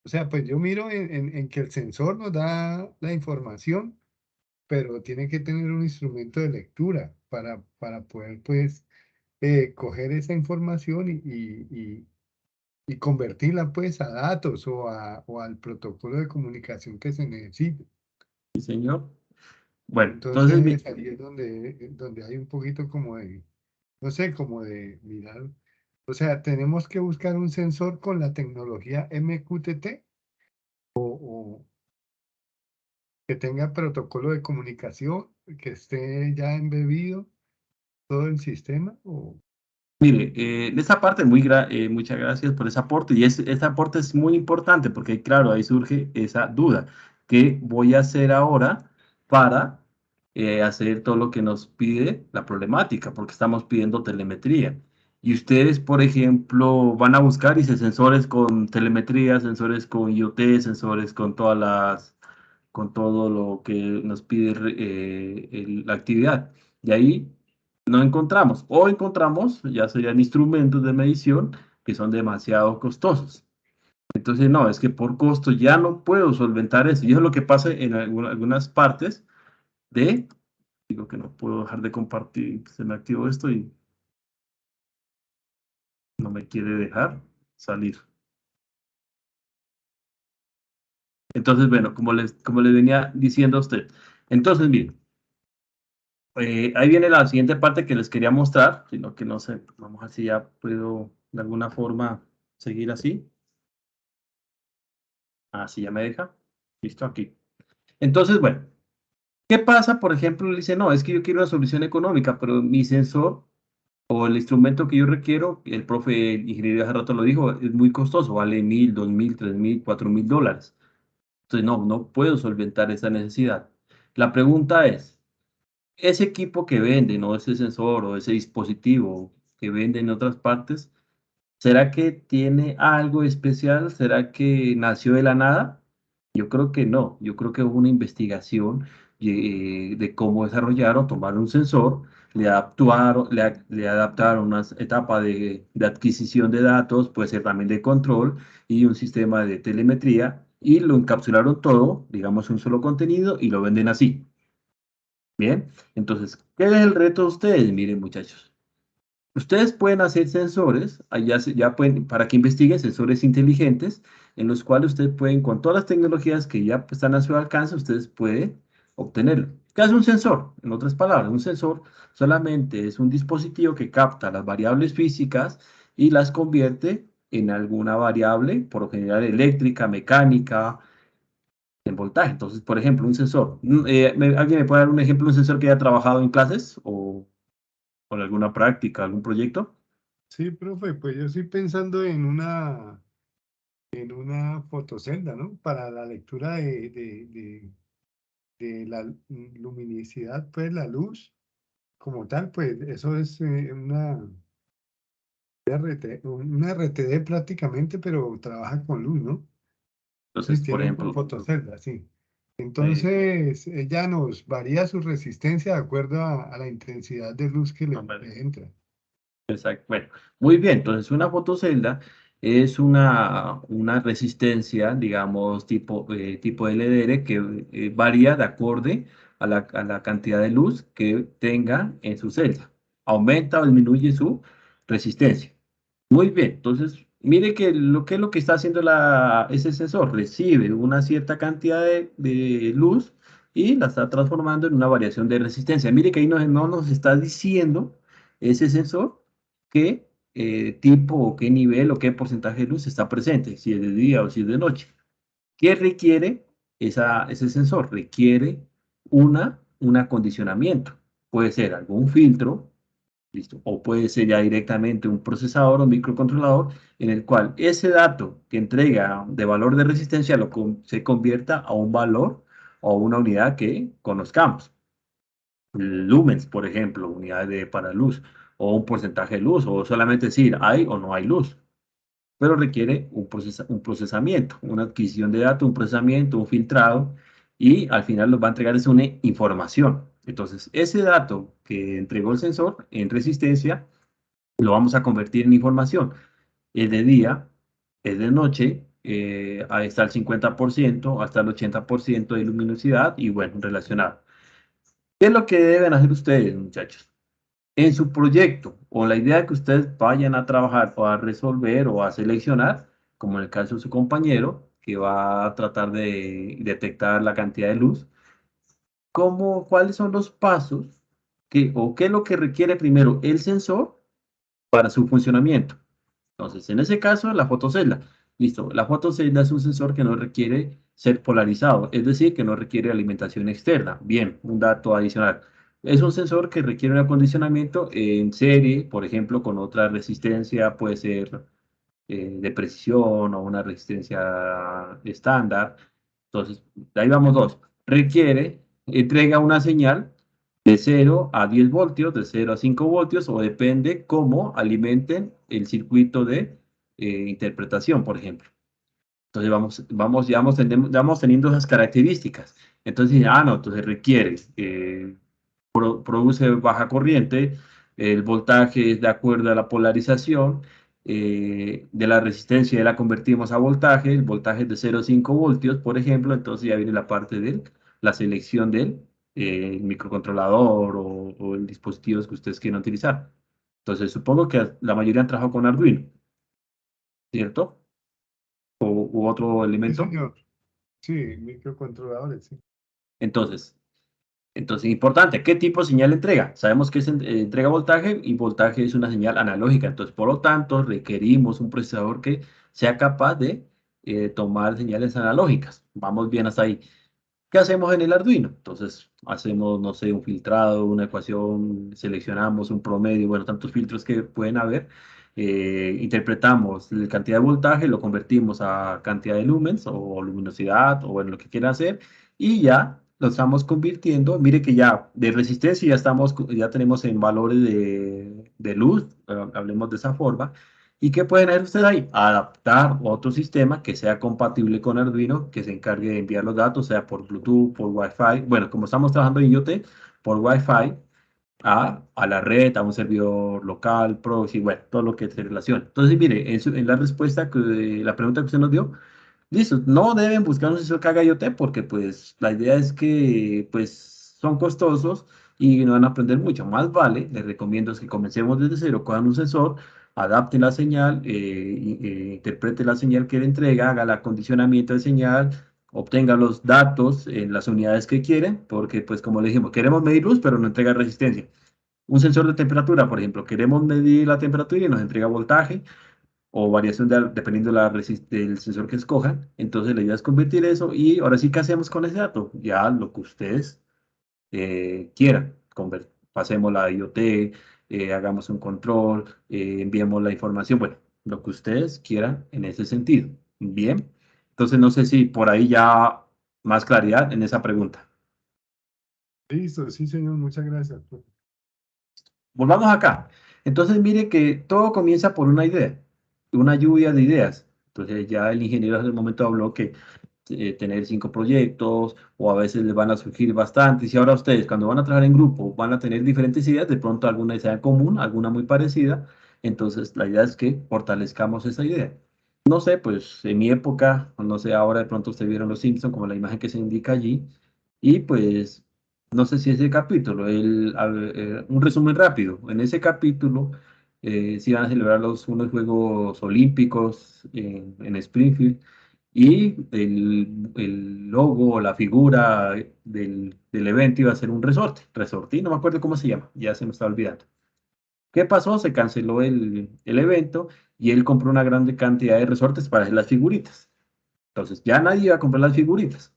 sea, pues yo miro en que el sensor nos da la información, pero tiene que tener un instrumento de lectura para poder, pues, coger esa información y convertirla, pues, a datos o al protocolo de comunicación que se necesite. Sí, señor. Bueno, entonces, Entonces, ahí es donde hay un poquito como de, no sé, como de mirar. O sea, tenemos que buscar un sensor con la tecnología MQTT o que tenga protocolo de comunicación, que esté ya embebido todo el sistema. mire, en esa parte, muchas gracias por ese aporte. Y ese aporte es muy importante porque, claro, ahí surge esa duda. ¿Qué voy a hacer ahora para hacer todo lo que nos pide la problemática? Porque estamos pidiendo telemetría. Y ustedes, por ejemplo, van a buscar, dice, sensores con telemetría, sensores con IoT, sensores con todo lo que nos pide la actividad. Y ahí no encontramos, o encontramos, ya serían instrumentos de medición que son demasiado costosos. Entonces, no, es que por costo ya no puedo solventar eso. Y eso es lo que pasa en algunas partes digo que no puedo dejar de compartir, se me activó esto y no me quiere dejar salir. Entonces, bueno, como les venía diciendo a usted. Entonces, miren, ahí viene la siguiente parte que les quería mostrar, sino que no sé, vamos a ver si ya puedo de alguna forma seguir así. Así ya me deja. Listo, aquí. Entonces, bueno, ¿qué pasa? Por ejemplo, le dice, no, es que yo quiero una solución económica, pero mi sensor o el instrumento que yo requiero, el profe el ingeniero hace rato lo dijo, es muy costoso, vale 1.000, 2.000, 3.000, 4.000 dólares. Entonces, no puedo solventar esa necesidad. La pregunta es, ese equipo que venden, o ese sensor, o ese dispositivo que venden en otras partes, ¿será que tiene algo especial? ¿Será que nació de la nada? Yo creo que no. Yo creo que hubo una investigación de cómo desarrollar o tomar un sensor, le adaptaron una etapa de adquisición de datos, puede ser también de control y un sistema de telemetría, y lo encapsularon todo, digamos, un solo contenido y lo venden así. Bien, entonces, ¿qué es el reto de ustedes? Miren, muchachos. Ustedes pueden hacer sensores, ya pueden, para que investiguen sensores inteligentes, en los cuales ustedes pueden, con todas las tecnologías que ya están a su alcance, ustedes pueden obtenerlo. ¿Qué es un sensor? En otras palabras, un sensor solamente es un dispositivo que capta las variables físicas y las convierte en alguna variable, por lo general eléctrica, mecánica, en voltaje. Entonces, por ejemplo, un sensor. ¿Alguien me puede dar un ejemplo de un sensor que haya trabajado en clases o con alguna práctica, algún proyecto? Sí, profe, pues yo estoy pensando en una fotocelda, ¿no? Para la lectura de la luminosidad, pues la luz como tal, pues eso es una RTD prácticamente, pero trabaja con luz, ¿no? Sí, Entonces, por tiene ejemplo, fotocelda, sí. eh, Entonces, ella nos varía su resistencia de acuerdo a la intensidad de luz que hombre, le entra. exacto. Bueno, muy bien. Entonces, una fotocelda es una resistencia, digamos, tipo LDR que varía de acorde a la cantidad de luz que tenga en su celda. Aumenta o disminuye su resistencia. Muy bien, entonces mire que es lo que está haciendo ese sensor, recibe una cierta cantidad de luz y la está transformando en una variación de resistencia. Mire que ahí no nos está diciendo ese sensor qué tipo o qué nivel o qué porcentaje de luz está presente, si es de día o si es de noche. ¿Qué requiere ese sensor? Requiere un acondicionamiento. Puede ser algún filtro. Listo. O puede ser ya directamente un procesador o microcontrolador en el cual ese dato que entrega de valor de resistencia se convierta a un valor o a una unidad que conozcamos. Lumens, por ejemplo, unidad para luz, o un porcentaje de luz, o solamente decir hay o no hay luz. Pero requiere un procesamiento, una adquisición de datos, un procesamiento, un filtrado, y al final nos va a entregar es una información. Entonces, ese dato que entregó el sensor en resistencia lo vamos a convertir en información. Es de día, es de noche, ahí está el 50%, hasta el 80% de luminosidad y bueno, relacionado. ¿Qué es lo que deben hacer ustedes, muchachos? En su proyecto o la idea que ustedes vayan a trabajar o a resolver o a seleccionar, como en el caso de su compañero, que va a tratar de detectar la cantidad de luz, ¿cuáles son los pasos o qué es lo que requiere primero el sensor para su funcionamiento? Entonces, en ese caso, la fotocelda. Listo, la fotocelda es un sensor que no requiere ser polarizado, es decir, que no requiere alimentación externa. Bien, un dato adicional. Es un sensor que requiere un acondicionamiento en serie, por ejemplo, con otra resistencia, puede ser de precisión o una resistencia estándar. Entonces, ahí vamos dos. Entrega una señal de 0 a 10 voltios, de 0 a 5 voltios, o depende cómo alimenten el circuito de interpretación, por ejemplo. Entonces ya vamos teniendo esas características. Entonces, no, entonces requiere, produce baja corriente, el voltaje es de acuerdo a la polarización, de la resistencia ya la convertimos a voltaje, el voltaje es de 0,5 voltios, por ejemplo, entonces ya viene la parte de la selección del microcontrolador o el dispositivo que ustedes quieran utilizar. Entonces, supongo que la mayoría han trabajado con Arduino, ¿cierto? U otro Sí, elemento. señor. Sí, microcontroladores, sí. Entonces, importante, ¿qué tipo de señal entrega? Sabemos que entrega voltaje y voltaje es una señal analógica. Entonces, por lo tanto, requerimos un procesador que sea capaz de tomar señales analógicas. Vamos bien hasta ahí. ¿Qué hacemos en el Arduino? Entonces, hacemos, no sé, un filtrado, una ecuación, seleccionamos un promedio, bueno, tantos filtros que pueden haber. Interpretamos la cantidad de voltaje, lo convertimos a cantidad de lumens o luminosidad o bueno, lo que quieran hacer y ya lo estamos convirtiendo. Mire que ya de resistencia ya tenemos en valores de luz, hablemos de esa forma. ¿Y qué pueden hacer ustedes ahí? Adaptar otro sistema que sea compatible con Arduino, que se encargue de enviar los datos, sea por Bluetooth, por Wi-Fi. Bueno, como estamos trabajando en IoT, por Wi-Fi a la red, a un servidor local, proxy, bueno, todo lo que se relaciona. Entonces, mire, en la respuesta, la pregunta que usted nos dio, listo, no deben buscar un sensor que haga IoT porque pues la idea es que pues son costosos y no van a aprender mucho. Más vale, les recomiendo es que comencemos desde cero, cojan un sensor, adapten la señal, interprete la señal que le entrega, haga el acondicionamiento de señal, obtenga los datos en las unidades que quieren, porque pues como le dijimos, queremos medir luz, pero no entrega resistencia. Un sensor de temperatura, por ejemplo, queremos medir la temperatura y nos entrega voltaje o variación dependiendo del sensor que escojan. Entonces la idea es convertir eso y ahora sí, ¿qué hacemos con ese dato? Ya lo que ustedes quieran. Pasemos la IoT, hagamos un control, enviemos la información, bueno, lo que ustedes quieran en ese sentido. Bien, entonces no sé si por ahí ya más claridad en esa pregunta. Listo, sí, señor, muchas gracias. Volvamos acá. Entonces, mire que todo comienza por una idea, una lluvia de ideas. Entonces, ya el ingeniero hace un momento habló que tener 5 proyectos o a veces les van a surgir bastantes. Y ahora ustedes, cuando van a trabajar en grupo, van a tener diferentes ideas, de pronto alguna sea común, alguna muy parecida. Entonces, la idea es que fortalezcamos esa idea. No sé, pues en mi época, no sé, ahora de pronto ustedes vieron Los Simpson como la imagen que se indica allí. Y pues no sé si ese capítulo, un resumen rápido. En ese capítulo se iban a celebrar unos Juegos Olímpicos en Springfield y el logo o la figura del evento iba a ser un resorte, resortín, no me acuerdo cómo se llama, ya se me está olvidando. ¿Qué pasó? Se canceló el evento y él compró una grande cantidad de resortes para hacer las figuritas. Entonces ya nadie iba a comprar las figuritas.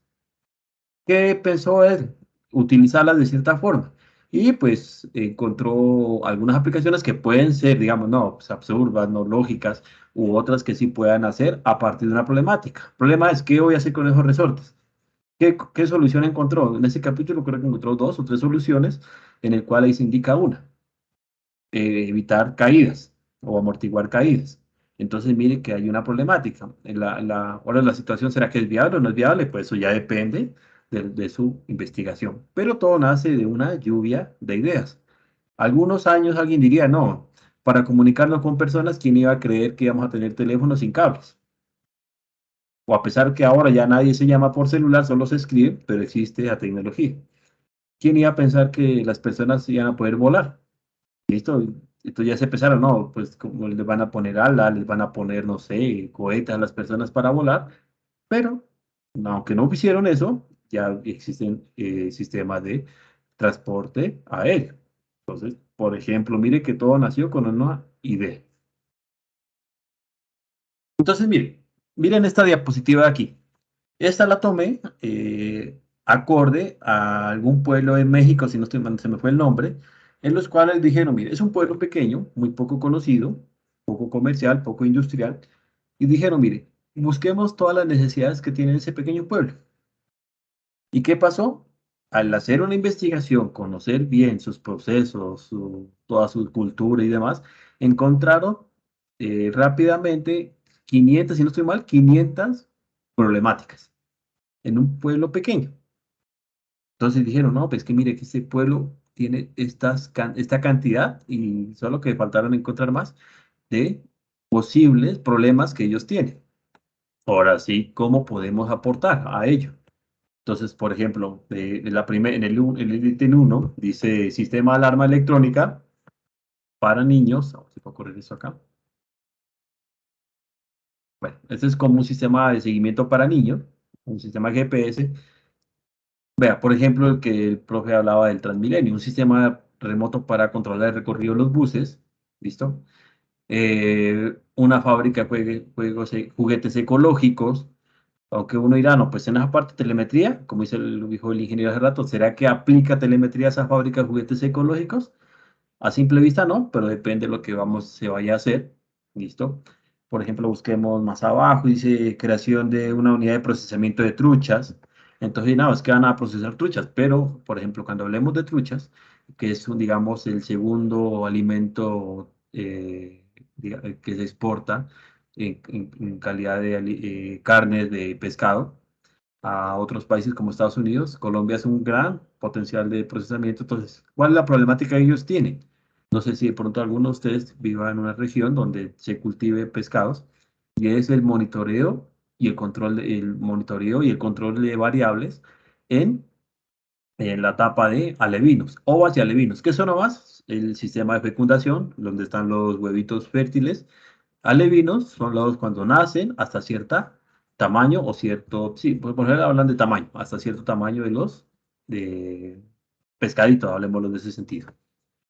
¿Qué pensó él? Utilizarlas de cierta forma. Y pues encontró algunas aplicaciones que pueden ser, digamos, no, pues, absurdas, no lógicas, u otras que sí puedan hacer a partir de una problemática. El problema es, ¿qué voy a hacer con esos resortes? ¿Qué solución encontró? En ese capítulo creo que encontró 2 o 3 soluciones, en el cual ahí se indica una, evitar caídas o amortiguar caídas. Entonces, mire que hay una problemática. Ahora la situación, ¿será que es viable o no es viable? Pues eso ya depende de su investigación. Pero todo nace de una lluvia de ideas. Algunos años alguien diría, no, para comunicarnos con personas, ¿quién iba a creer que íbamos a tener teléfonos sin cables? O a pesar que ahora ya nadie se llama por celular, solo se escribe, pero existe la tecnología. ¿Quién iba a pensar que las personas iban a poder volar? Listo, entonces ya se empezaron, no, pues como les van a poner alas, les van a poner, no sé, cohetes a las personas para volar, pero aunque no hicieron eso, ya existen sistemas de transporte aéreo. Entonces, por ejemplo, mire que todo nació con una idea. Entonces, miren esta diapositiva de aquí. Esta la tomé acorde a algún pueblo en México, si no estoy mal, se me fue el nombre, en los cuales dijeron, mire, es un pueblo pequeño, muy poco conocido, poco comercial, poco industrial, y dijeron, mire, busquemos todas las necesidades que tiene ese pequeño pueblo. ¿Y qué pasó? Al hacer una investigación, conocer bien sus procesos, toda su cultura y demás, encontraron rápidamente 500, si no estoy mal, 500 problemáticas en un pueblo pequeño. Entonces dijeron, no, pues que mire que este pueblo tiene esta cantidad y solo que faltaron encontrar más de posibles problemas que ellos tienen. Ahora sí, ¿cómo podemos aportar a ello? Entonces, por ejemplo, en el ítem 1 dice sistema de alarma electrónica para niños. Vamos a ver si puedo correr eso acá. Bueno, este es como un sistema de seguimiento para niños, un sistema GPS. Vea, por ejemplo, el que el profe hablaba del Transmilenio, un sistema remoto para controlar el recorrido de los buses, ¿listo? una fábrica de juguetes ecológicos, aunque uno dirá, no, pues en esa parte de telemetría, como dijo el ingeniero hace rato, ¿será que aplica telemetría a esa fábrica de juguetes ecológicos? A simple vista no, pero depende de lo que se vaya a hacer. ¿Listo? Por ejemplo, busquemos más abajo, dice creación de una unidad de procesamiento de truchas. Entonces, nada, es que van a procesar truchas, pero, por ejemplo, cuando hablemos de truchas, que es, digamos, el segundo alimento que se exporta en calidad de carnes de pescado a otros países como Estados Unidos, Colombia es un gran potencial de procesamiento. Entonces, ¿cuál es la problemática que ellos tienen? No sé si de pronto alguno de ustedes viva en una región donde se cultive pescados y es el monitoreo y el monitoreo y el control de variables en, en la etapa de alevinos, ovas y alevinos. ¿Qué son ovas? El sistema de fecundación, donde están los huevitos fértiles. Alevinos son los cuando nacen hasta cierta tamaño o cierto, sí, pues por ejemplo hablan de tamaño, hasta cierto tamaño de los de pescaditos, hablemoslo de ese sentido.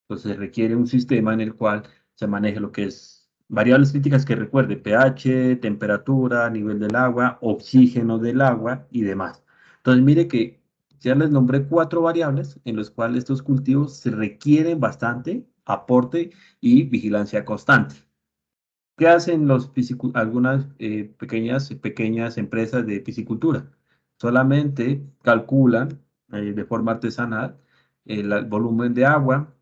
Entonces requiere un sistema en el cual se maneje lo que es variables críticas que recuerde pH, temperatura, nivel del agua, oxígeno del agua y demás. Entonces mire que ya les nombré 4 variables en las cuales estos cultivos se requieren bastante aporte y vigilancia constante. ¿Qué hacen algunas pequeñas empresas de piscicultura? Solamente calculan de forma artesanal el volumen de agua,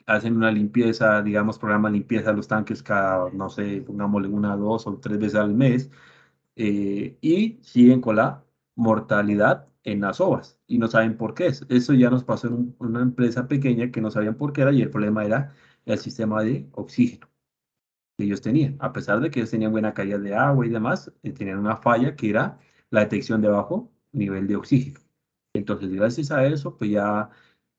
hacen una limpieza, digamos, programa de limpieza de los tanques cada, no sé, pongámosle 1, 2 o 3 veces al mes, y siguen con la mortalidad en las ovas y no saben por qué es. Eso ya nos pasó en una empresa pequeña que no sabían por qué era y el problema era el sistema de oxígeno que ellos tenían. A pesar de que ellos tenían buena calidad de agua y demás, tenían una falla que era la detección de bajo nivel de oxígeno. Entonces, gracias a eso, pues ya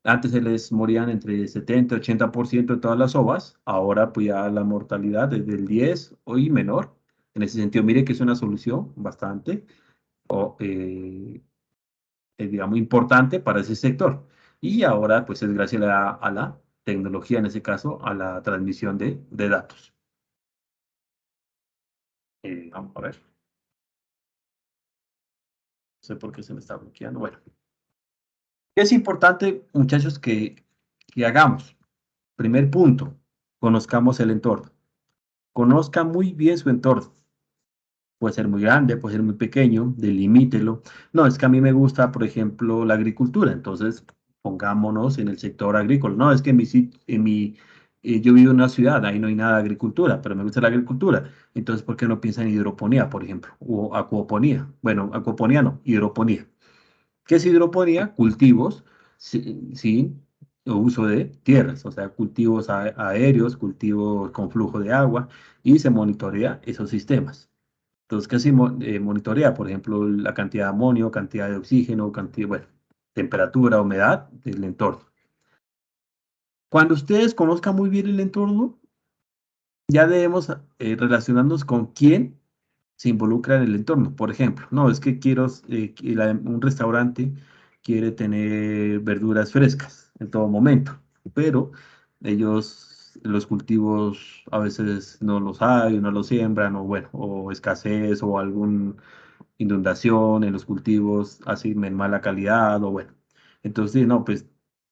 antes se les morían entre 70 y 80% de todas las ovas, ahora pues ya la mortalidad es del 10 o y menor. En ese sentido, mire que es una solución bastante, o, digamos, importante para ese sector. Y ahora, pues es gracias a la tecnología, en ese caso, a la transmisión de datos. Vamos a ver. No sé por qué se me está bloqueando. Bueno, es importante, muchachos, que hagamos. Primer punto, conozcamos el entorno. Conozca muy bien su entorno. Puede ser muy grande, puede ser muy pequeño, delimítelo. No, es que a mí me gusta, por ejemplo, la agricultura, entonces pongámonos en el sector agrícola. No, es que yo vivo en una ciudad, ahí no hay nada de agricultura, pero me gusta la agricultura. Entonces, ¿por qué no piensa en hidroponía, por ejemplo? O acuoponía. Bueno, acuoponía no, hidroponía. ¿Qué es hidroponía? Cultivos sin uso de tierras, o sea, cultivos aéreos, cultivos con flujo de agua, y se monitorea esos sistemas. Entonces, ¿qué se monitorea? Por ejemplo, la cantidad de amonio, cantidad de oxígeno, bueno, temperatura, humedad del entorno. Cuando ustedes conozcan muy bien el entorno, ya debemos relacionarnos con quién se involucra en el entorno. Por ejemplo, no, es que quiero, un restaurante quiere tener verduras frescas en todo momento, pero los cultivos a veces no los hay, no los siembran, o bueno, o escasez, o algún inundación en los cultivos, así en mala calidad, o bueno. Entonces, no, pues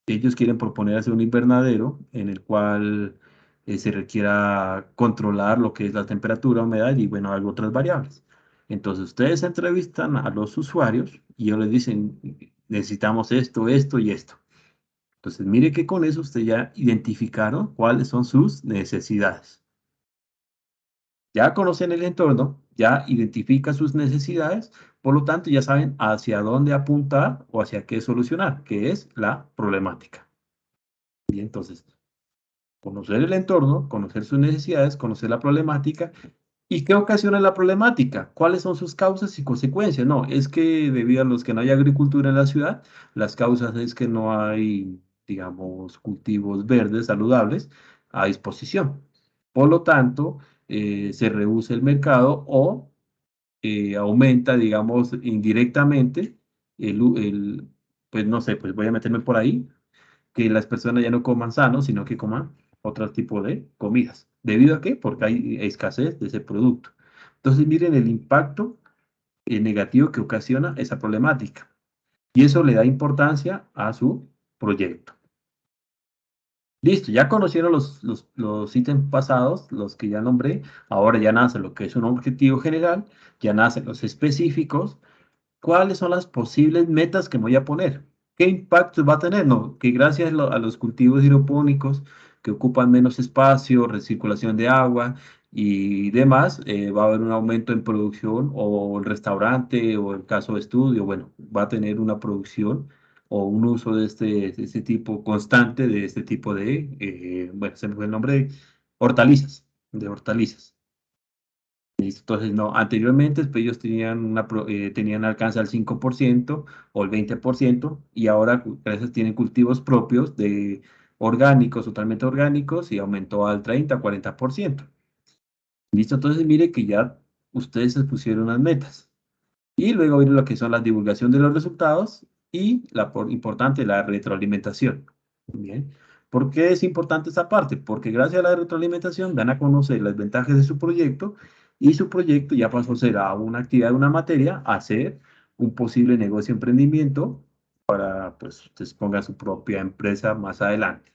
ellos quieren proponer hacer un invernadero en el cual se requiera controlar lo que es la temperatura, humedad y bueno, algo otras variables. Entonces, ustedes entrevistan a los usuarios y ellos les dicen, necesitamos esto, esto y esto. Entonces, mire que con eso ustedes ya identificaron cuáles son sus necesidades. Ya conocen el entorno, ya identifican sus necesidades, por lo tanto ya saben hacia dónde apuntar o hacia qué solucionar, que es la problemática. Y entonces, conocer el entorno, conocer sus necesidades, conocer la problemática. ¿Y qué ocasiona la problemática? ¿Cuáles son sus causas y consecuencias? No, es que debido a los que no hay agricultura en la ciudad, las causas es que no hay, digamos, cultivos verdes saludables a disposición. Por lo tanto, se reduce el mercado o aumenta, digamos, indirectamente pues no sé, pues voy a meterme por ahí, que las personas ya no coman sano, sino que coman otro tipo de comidas. ¿Debido a qué? Porque hay escasez de ese producto. Entonces, miren el impacto negativo que ocasiona esa problemática. Y eso le da importancia a su proyecto. Listo, ya conocieron los ítems pasados, los que ya nombré. Ahora ya nace lo que es un objetivo general, ya nacen los específicos. ¿Cuáles son las posibles metas que me voy a poner? ¿Qué impactos va a tener? No, que gracias a los cultivos hidropónicos que ocupan menos espacio, recirculación de agua y demás, va a haber un aumento en producción o el restaurante o el caso de estudio, bueno, va a tener una producción o un uso de este tipo constante de este tipo de, bueno, se me fue el nombre de hortalizas, de hortalizas. Listo. Entonces, no, anteriormente pues, ellos tenían, tenían alcance al 5% o el 20% y ahora gracias tienen cultivos propios de orgánicos, totalmente orgánicos y aumentó al 30-40%. Listo, entonces mire que ya ustedes se pusieron las metas. Y luego viene lo que son la divulgación de los resultados y importante, la retroalimentación. Bien. ¿Por qué es importante esta parte? Porque gracias a la retroalimentación dan a conocer las ventajas de su proyecto y su proyecto ya pasó a ser a una actividad, una materia, a ser un posible negocio emprendimiento para, pues, usted ponga su propia empresa más adelante.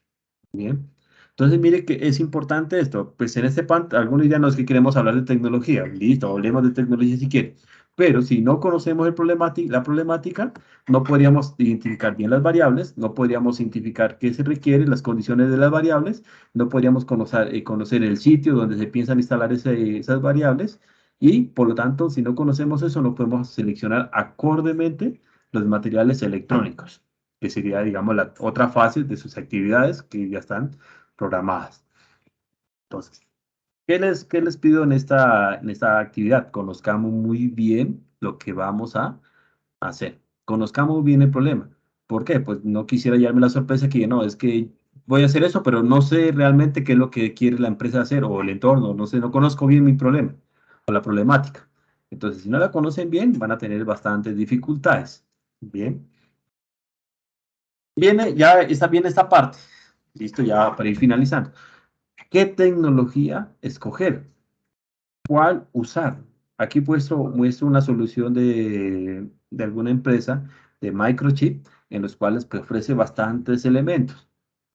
Bien. Entonces, mire que es importante esto. Pues en este pan, algunos dirán, no es que queremos hablar de tecnología. Listo, hablemos de tecnología si quieren. Pero si no conocemos la problemática, no podríamos identificar bien las variables, no podríamos identificar qué se requiere, las condiciones de las variables, no podríamos conocer el sitio donde se piensan instalar esas variables y, por lo tanto, si no conocemos eso, no podemos seleccionar acordemente los materiales electrónicos, que sería, digamos, la otra fase de sus actividades que ya están programadas. Entonces, qué les pido en esta actividad? Conozcamos muy bien lo que vamos a hacer. Conozcamos bien el problema. ¿Por qué? Pues no quisiera llevarme la sorpresa que no, es que voy a hacer eso, pero no sé realmente qué es lo que quiere la empresa hacer o el entorno, no sé, no conozco bien mi problema o la problemática. Entonces, si no la conocen bien, van a tener bastantes dificultades. Bien. Ya está bien esta parte. Listo, ya para ir finalizando. ¿Qué tecnología escoger? ¿Cuál usar? Aquí muestro una solución de alguna empresa de microchip en los cuales pues, ofrece bastantes elementos.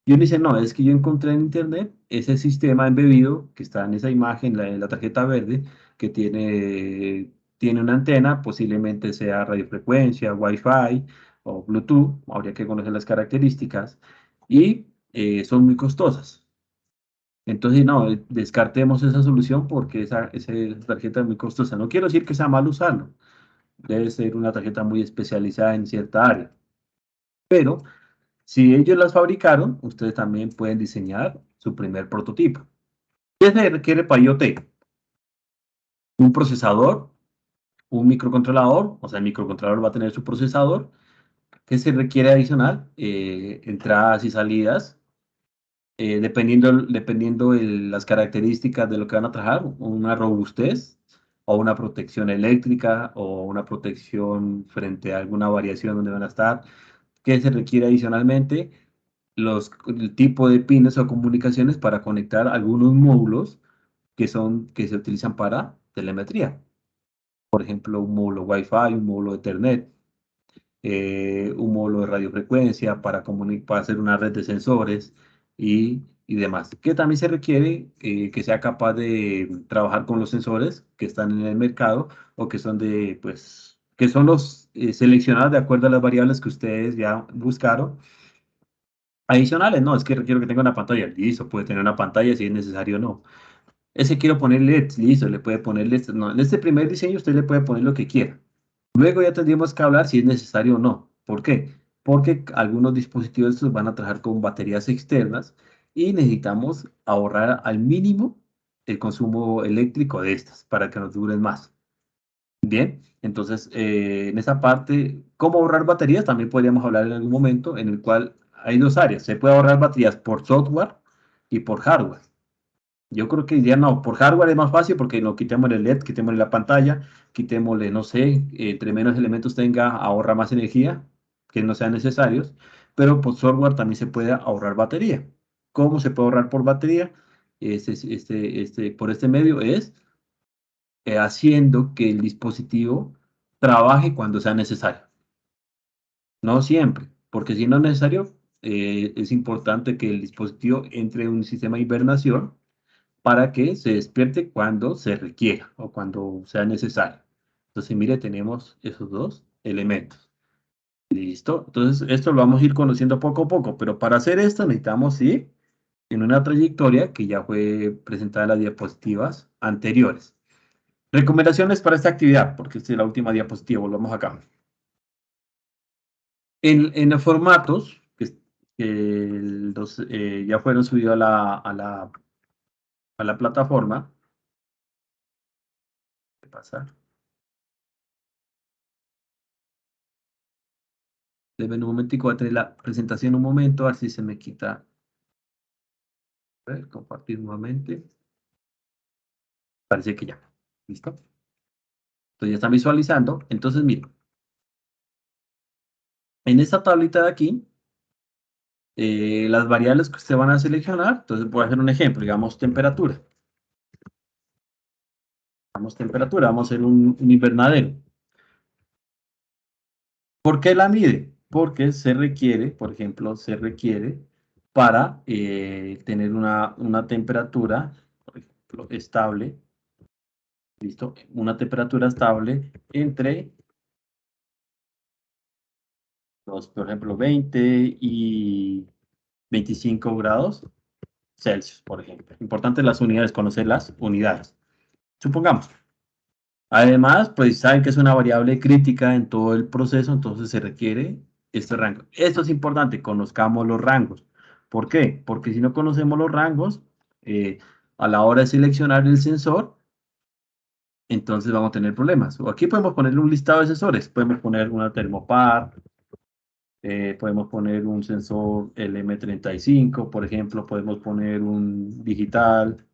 Y uno dice, no, es que yo encontré en internet ese sistema embebido que está en esa imagen, en la tarjeta verde, que tiene una antena, posiblemente sea radiofrecuencia, Wi-Fi o Bluetooth, habría que conocer las características, y son muy costosas. Entonces, no, descartemos esa solución porque esa tarjeta es muy costosa. No quiero decir que sea mal usarlo, debe ser una tarjeta muy especializada en cierta área, pero si ellos las fabricaron, ustedes también pueden diseñar su primer prototipo. ¿Qué se requiere para IoT? Un procesador, un microcontrolador, o sea, el microcontrolador va a tener su procesador. ¿Qué se requiere adicional? Entradas y salidas, dependiendo de las características de lo que van a trabajar, una robustez o una protección eléctrica o una protección frente a alguna variación donde van a estar. ¿Qué se requiere adicionalmente? El tipo de pines o comunicaciones para conectar algunos módulos que se utilizan para telemetría. Por ejemplo, un módulo Wi-Fi, un módulo Ethernet, un módulo de radiofrecuencia para hacer una red de sensores y demás. Que también se requiere que sea capaz de trabajar con los sensores que están en el mercado o que son pues, que son los seleccionados de acuerdo a las variables que ustedes ya buscaron. Adicionales, no, es que requiero que tenga una pantalla. Listo, puede tener una pantalla si es necesario o no. Ese quiero poner LEDs, listo, le puede poner LEDs. No, en este primer diseño usted le puede poner lo que quiera. Luego ya tendríamos que hablar si es necesario o no. ¿Por qué? Porque algunos dispositivos estos van a trabajar con baterías externas y necesitamos ahorrar al mínimo el consumo eléctrico de estas para que nos duren más. Bien, entonces en esa parte, ¿cómo ahorrar baterías? También podríamos hablar en algún momento en el cual hay dos áreas. Se puede ahorrar baterías por software y por hardware. Yo creo que ya no, por hardware es más fácil porque no quitemos el LED, quitemos la pantalla, quitémosle, no sé, entre menos elementos tenga, ahorra más energía, que no sean necesarios, pero por software también se puede ahorrar batería. ¿Cómo se puede ahorrar por batería? Por este medio es haciendo que el dispositivo trabaje cuando sea necesario. No siempre, porque si no es necesario, es importante que el dispositivo entre en un sistema de hibernación para que se despierte cuando se requiera o cuando sea necesario. Entonces, mire, tenemos esos dos elementos. Listo. Entonces, esto lo vamos a ir conociendo poco a poco, pero para hacer esto necesitamos ir en una trayectoria que ya fue presentada en las diapositivas anteriores. Recomendaciones para esta actividad, porque esta es la última diapositiva, volvamos acá. En los formatos que ya fueron subidos a la plataforma. ¿Qué pasa? Deben un momentico, voy a tener la presentación un momento, así se me quita. A ver, compartir nuevamente. Parece que ya. ¿Listo? Entonces ya están visualizando. Entonces, miren. En esta tablita de aquí, las variables que ustedes van a seleccionar, entonces voy a hacer un ejemplo, digamos temperatura. Vamos a hacer un invernadero. ¿Por qué la mide? Porque se requiere, por ejemplo, se requiere para tener una temperatura, por ejemplo, estable, ¿listo? Una temperatura estable entre, por ejemplo, 20 y 25 grados Celsius, por ejemplo. Importante las unidades, conocer las unidades. Supongamos. Además, pues saben que es una variable crítica en todo el proceso, entonces se requiere este rango. Esto es importante, conozcamos los rangos. ¿Por qué? Porque si no conocemos los rangos, a la hora de seleccionar el sensor, entonces vamos a tener problemas. O aquí podemos ponerle un listado de sensores. Podemos poner una termopar, podemos poner un sensor LM35, por ejemplo, podemos poner un digital,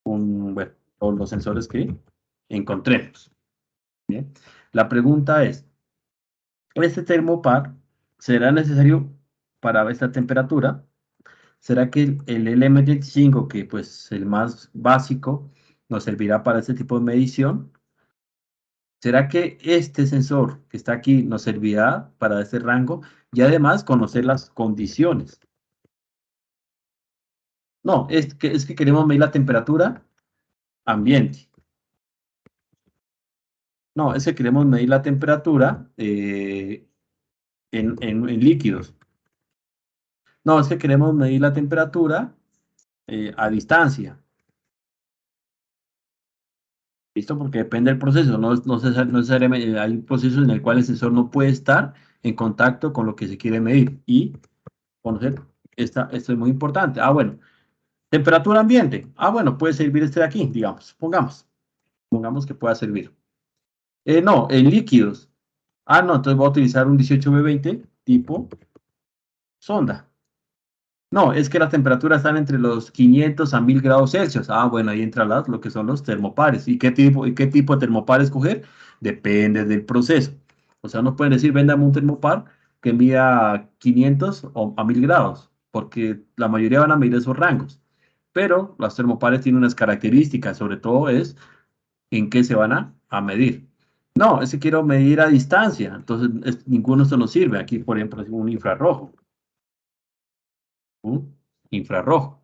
bueno, todos los sensores que encontremos. Bien. La pregunta es, ¿este termopar será necesario para esta temperatura? ¿Será que el LM35, que pues es el más básico, nos servirá para este tipo de medición? ¿Será que este sensor que está aquí nos servirá para este rango? Y además conocer las condiciones. No, es que queremos medir la temperatura ambiente. No, es que queremos medir la temperatura en líquidos. No, es que queremos medir la temperatura a distancia. ¿Listo? Porque depende del proceso. No necesariamente hay procesos en el cual el sensor no puede estar en contacto con lo que se quiere medir. Y conocer, esto es muy importante. Ah, bueno. Temperatura ambiente. Ah, bueno, puede servir este de aquí, digamos. Pongamos que pueda servir. No, en líquidos. Ah, no, entonces voy a utilizar un 18B20 tipo sonda. No, es que las temperaturas están entre los 500 a 1000 grados Celsius. Ah, bueno, ahí entra lo que son los termopares. ¿Y qué tipo de termopar escoger? Depende del proceso. O sea, no pueden decir, véndame un termopar que mida 500 o a 1000 grados, porque la mayoría van a medir esos rangos. Pero los termopares tienen unas características, sobre todo es en qué se van a medir. No, es que quiero medir a distancia, entonces ninguno de estos nos sirve. Aquí, por ejemplo, es un infrarrojo. Infrarrojo.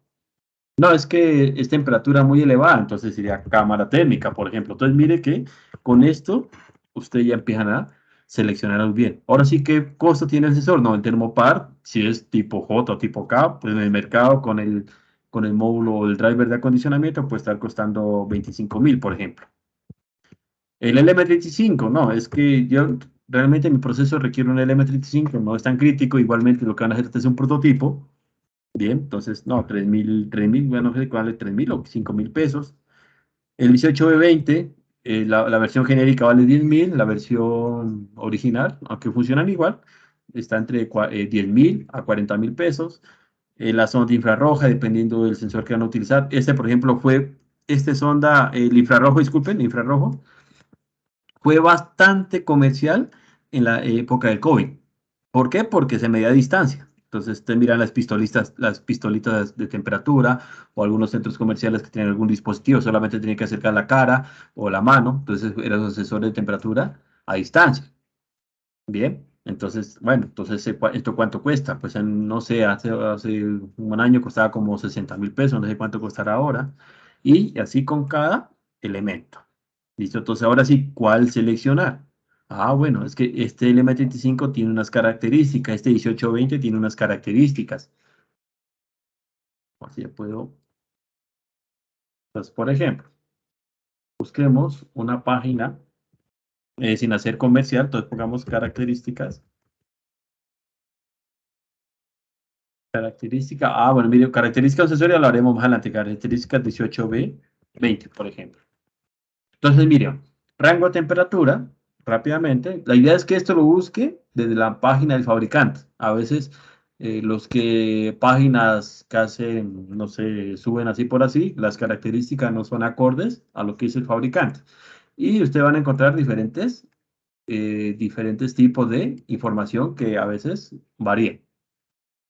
No, es que es temperatura muy elevada, entonces sería cámara térmica, por ejemplo. Entonces, mire que con esto ustedes ya empiezan a seleccionar bien. Ahora sí, ¿qué costo tiene el sensor? No, el termopar, si es tipo J o tipo K, pues en el mercado con el módulo o el driver de acondicionamiento puede estar costando 25.000, por ejemplo. El LM35, no, es que yo realmente mi proceso requiere un LM35, no es tan crítico, igualmente lo que van a hacer es un prototipo. Bien, entonces, no, 3.000, bueno, no sé cuál vale 3.000 o 5.000 pesos. El 18B20, la versión genérica vale 10.000, la versión original, aunque funcionan igual, está entre 10.000 a 40.000 pesos. La sonda infrarroja, dependiendo del sensor que van a utilizar. Por ejemplo, sonda, el infrarrojo, disculpen, el infrarrojo, fue bastante comercial en la época del COVID. ¿Por qué? Porque se medía a distancia. Entonces, ustedes miran las pistolitas de temperatura o algunos centros comerciales que tienen algún dispositivo, solamente tienen que acercar la cara o la mano. Entonces, eran los sensores de temperatura a distancia. Bien, entonces, bueno, entonces, ¿esto cuánto cuesta? Pues, no sé, hace un año costaba como 60.000 pesos, no sé cuánto costará ahora. Y así con cada elemento. ¿Listo? Entonces, ahora sí, ¿cuál seleccionar? Ah, bueno, es que este LM35 tiene unas características, este 1820 tiene unas características. Así ya puedo. Entonces, por ejemplo, busquemos una página sin hacer comercial, entonces pongamos características. Característica, bueno, mire, características accesorias lo haremos más adelante, características 18B20, por ejemplo. Entonces, mire, rango de temperatura, rápidamente. La idea es que esto lo busque desde la página del fabricante. A veces los que páginas que hacen, no sé, suben así por así, las características no son acordes a lo que dice el fabricante. Y ustedes van a encontrar diferentes tipos de información que a veces varían.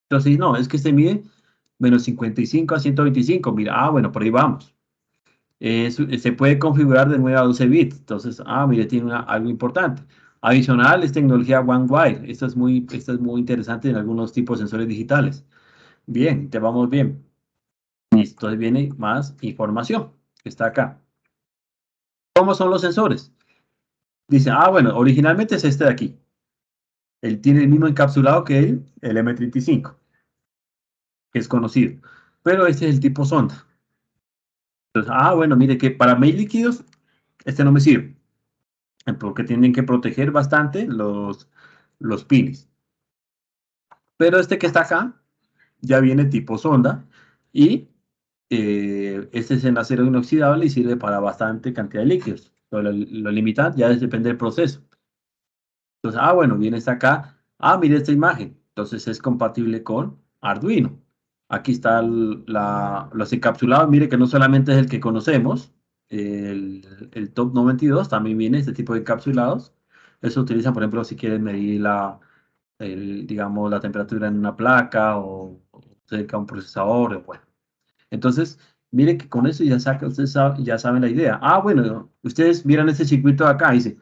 Entonces, no, es que este mide menos 55 a 125. Mira, bueno, por ahí vamos. Se puede configurar de 9 a 12 bits. Entonces, mire, tiene algo importante. Adicional es tecnología One Wire. Esta es muy interesante en algunos tipos de sensores digitales. Bien, te vamos bien. Listo, entonces viene más información que está acá. ¿Cómo son los sensores? Dice, bueno, originalmente es este de aquí. Él tiene el mismo encapsulado que el M35, que es conocido. Pero este es el tipo sonda. Entonces, bueno, mire que para mail líquidos, este no me sirve. Porque tienen que proteger bastante los pines. Pero este que está acá ya viene tipo sonda y este es en acero inoxidable y sirve para bastante cantidad de líquidos. Lo limitado ya depende del proceso. Entonces, bueno, viene esta acá. Mire esta imagen. Entonces es compatible con Arduino. Aquí está los encapsulados. Mire que no solamente es el que conocemos, el Top 92, también viene este tipo de encapsulados. Eso se utiliza, por ejemplo, si quieren medir digamos, la temperatura en una placa o cerca de un procesador. Bueno. Entonces, mire que con eso ustedes ya saben la idea. Bueno, ustedes miran este circuito de acá. Dice,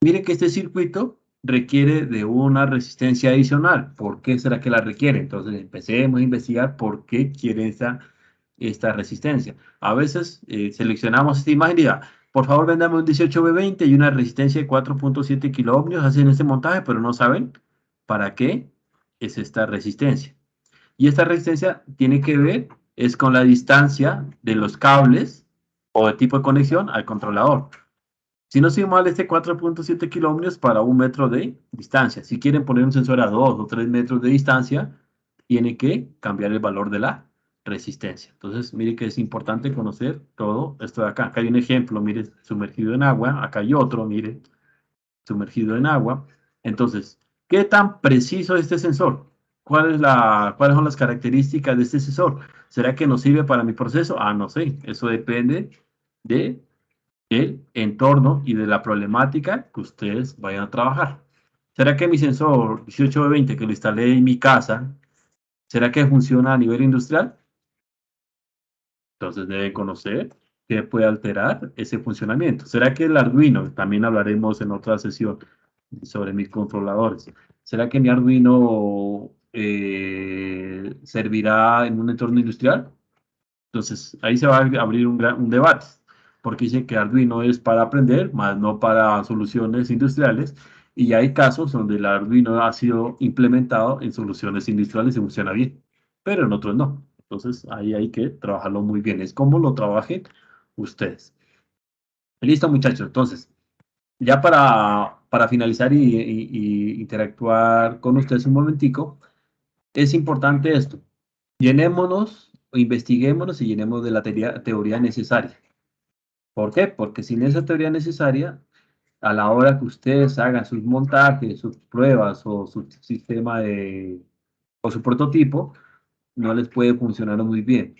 mire que este circuito requiere de una resistencia adicional. ¿Por qué será que la requiere? Entonces empecemos a investigar por qué quiere esta resistencia. A veces seleccionamos esta imagen y diga, por favor vendame un 18B20 y una resistencia de 4.7 kiloohmios, hacen este montaje, pero no saben para qué es esta resistencia. Y esta resistencia tiene que ver es con la distancia de los cables o el tipo de conexión al controlador. Si no soy mal, este 4.7 kiloohmios para 1 metro de distancia. Si quieren poner un sensor a 2 o 3 metros de distancia, tiene que cambiar el valor de la resistencia. Entonces, mire que es importante conocer todo esto de acá. Acá hay un ejemplo, mire, sumergido en agua. Acá hay otro, mire, sumergido en agua. Entonces, ¿qué tan preciso es este sensor? ¿Cuáles son las características de este sensor? ¿Será que nos sirve para mi proceso? No sé. Eso depende de el entorno y de la problemática que ustedes vayan a trabajar. ¿Será que mi sensor 1820 que lo instalé en mi casa, será que funciona a nivel industrial? Entonces deben conocer qué puede alterar ese funcionamiento. ¿Será que el Arduino, también hablaremos en otra sesión sobre mis controladores, será que mi Arduino servirá en un entorno industrial? Entonces, ahí se va a abrir un debate, porque dice que Arduino es para aprender, más no para soluciones industriales, y hay casos donde el Arduino ha sido implementado en soluciones industriales y funciona bien, pero en otros no. Entonces, ahí hay que trabajarlo muy bien. Es como lo trabajen ustedes. Listo, muchachos. Entonces, ya para finalizar y interactuar con ustedes un momentico, es importante esto. Llenémonos, o investiguémonos y llenemos de la teoría necesaria. ¿Por qué? Porque sin esa teoría necesaria, a la hora que ustedes hagan sus montajes, sus pruebas o su sistema o su prototipo, no les puede funcionar muy bien.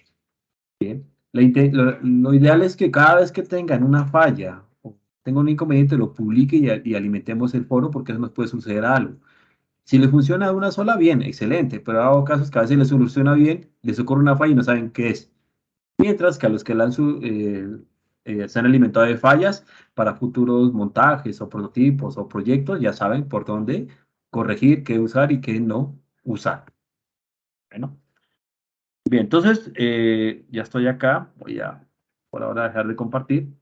¿Bien? Lo ideal es que cada vez que tengan una falla o tengan un inconveniente, lo publique y alimentemos el foro porque eso nos puede suceder algo. Si le funciona de una sola, bien, excelente, pero ha dado casos que a veces les soluciona bien, les ocurre una falla y no saben qué es. Mientras que a los que se han alimentado de fallas para futuros montajes o prototipos o proyectos, ya saben por dónde corregir, qué usar y qué no usar. Bueno, bien, entonces ya estoy acá, voy a por ahora dejar de compartir.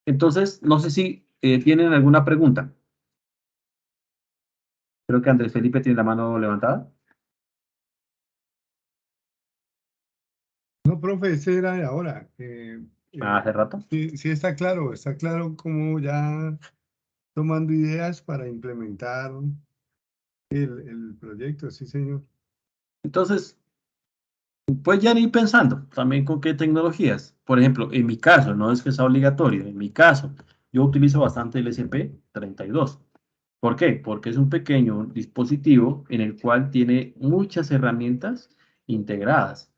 Entonces, no sé si tienen alguna pregunta. Creo que Andrés Felipe tiene la mano levantada. No, profe, ese era de ahora. Hace rato. Sí, sí está claro como ya tomando ideas para implementar el proyecto, sí, señor. Entonces, pues ya ir pensando también con qué tecnologías. Por ejemplo, en mi caso, no es que sea obligatorio, en mi caso, yo utilizo bastante el SP32. ¿Por qué? Porque es un pequeño dispositivo en el cual tiene muchas herramientas integradas.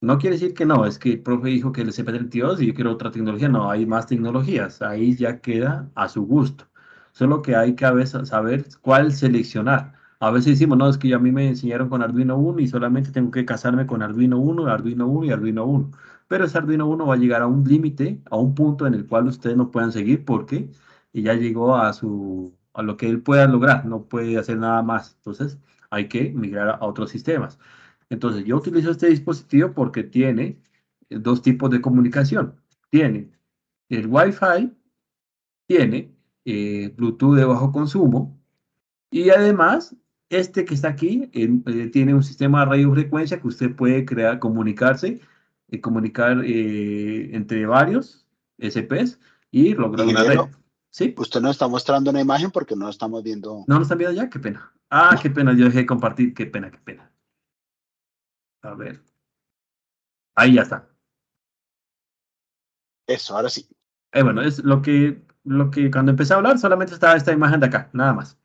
No quiere decir que no, es que el profe dijo que el SP32 y yo quiero otra tecnología. No, hay más tecnologías. Ahí ya queda a su gusto. Solo que hay que a veces saber cuál seleccionar. A veces decimos, no, es que a mí me enseñaron con Arduino 1 y solamente tengo que casarme con Arduino 1, Arduino 1 y Arduino 1. Pero ese Arduino 1 va a llegar a un límite, a un punto en el cual ustedes no puedan seguir porque ya llegó a lo que él pueda lograr, no puede hacer nada más. Entonces, hay que migrar a otros sistemas. Entonces, yo utilizo este dispositivo porque tiene dos tipos de comunicación. Tiene el Wi-Fi, tiene Bluetooth de bajo consumo y además, este que está aquí tiene un sistema de radiofrecuencia que usted puede crear, comunicar entre varios SPs y lograr una red. Ingeniero, ¿Sí? usted nos está mostrando una imagen porque no estamos viendo ¿No lo están viendo ya? Qué pena. Ah, no, qué pena, yo dejé de compartir. Qué pena, qué pena. A ver. Ahí ya está. eso, ahora sí. Bueno, es lo que cuando empecé a hablar solamente estaba esta imagen de acá, nada más.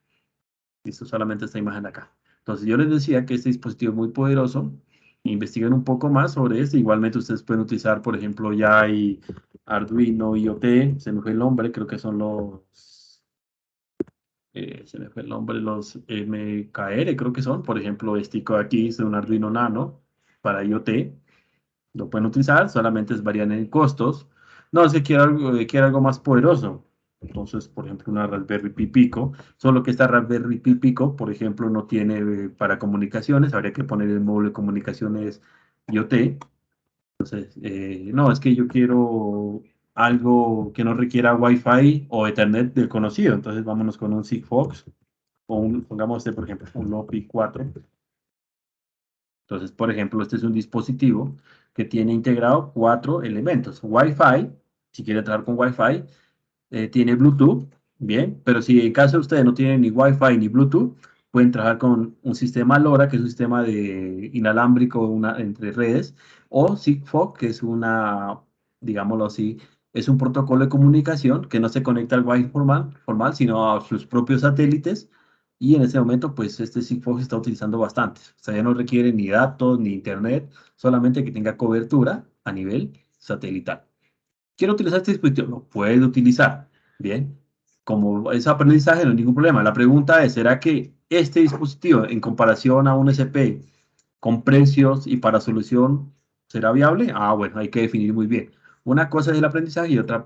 Listo, solamente esta imagen de acá. Entonces yo les decía que este dispositivo es muy poderoso. Investiguen un poco más sobre este. Igualmente ustedes pueden utilizar, por ejemplo, ya hay Arduino IoT, se me fue el nombre, creo que son se me fue el nombre, los MKR, creo que son. Por ejemplo, este aquí es un Arduino Nano para IoT. Lo pueden utilizar, solamente varían en costos. No, es que quiero algo más poderoso. Entonces, por ejemplo, una Raspberry Pi Pico, solo que esta Raspberry Pi Pico, por ejemplo, no tiene para comunicaciones, habría que poner el módulo de comunicaciones IoT. Entonces, no, es que yo quiero algo que no requiera Wi-Fi o Ethernet del conocido. Entonces, vámonos con un Sigfox o pongamos este, por ejemplo, un Lopi 4. Entonces, por ejemplo, este es un dispositivo que tiene integrado 4 elementos. Wi-Fi, si quiere trabajar con Wi-Fi, tiene Bluetooth, bien, pero si en caso ustedes no tienen ni Wi-Fi ni Bluetooth, pueden trabajar con un sistema LoRa, que es un sistema de inalámbrico entre redes, o Sigfox, que es digámoslo así, es un protocolo de comunicación que no se conecta al Wi-Fi formal, sino a sus propios satélites. Y en ese momento, pues este Sigfox se está utilizando bastante. O sea, ya no requiere ni datos ni internet, solamente que tenga cobertura a nivel satelital. Quiero utilizar este dispositivo, lo puede utilizar. Bien, como es aprendizaje, no hay ningún problema. La pregunta es, ¿será que este dispositivo, en comparación a un SP con precios y para solución, será viable? Ah, bueno, hay que definir muy bien. Una cosa es el aprendizaje y otra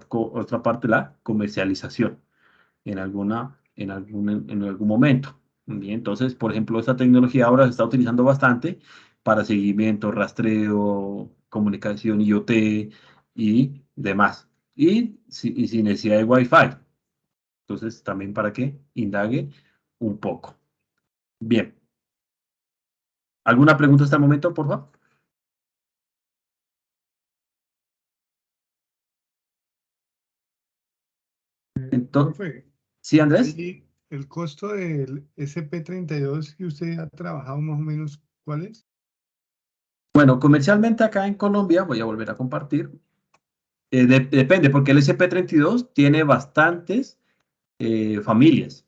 parte la comercialización en algún momento. Bien, entonces, por ejemplo, esta tecnología ahora se está utilizando bastante para seguimiento, rastreo, comunicación IoT y demás. Y sin necesidad de Wi-Fi. Entonces, también para que indague un poco. Bien. ¿Alguna pregunta hasta el momento, por favor? Entonces, Profe, sí, Andrés. ahí el costo del SP32 que usted ha trabajado más o menos, ¿cuál es? Bueno, comercialmente acá en Colombia, voy a volver a compartir. Depende, porque el SP32 tiene bastantes familias.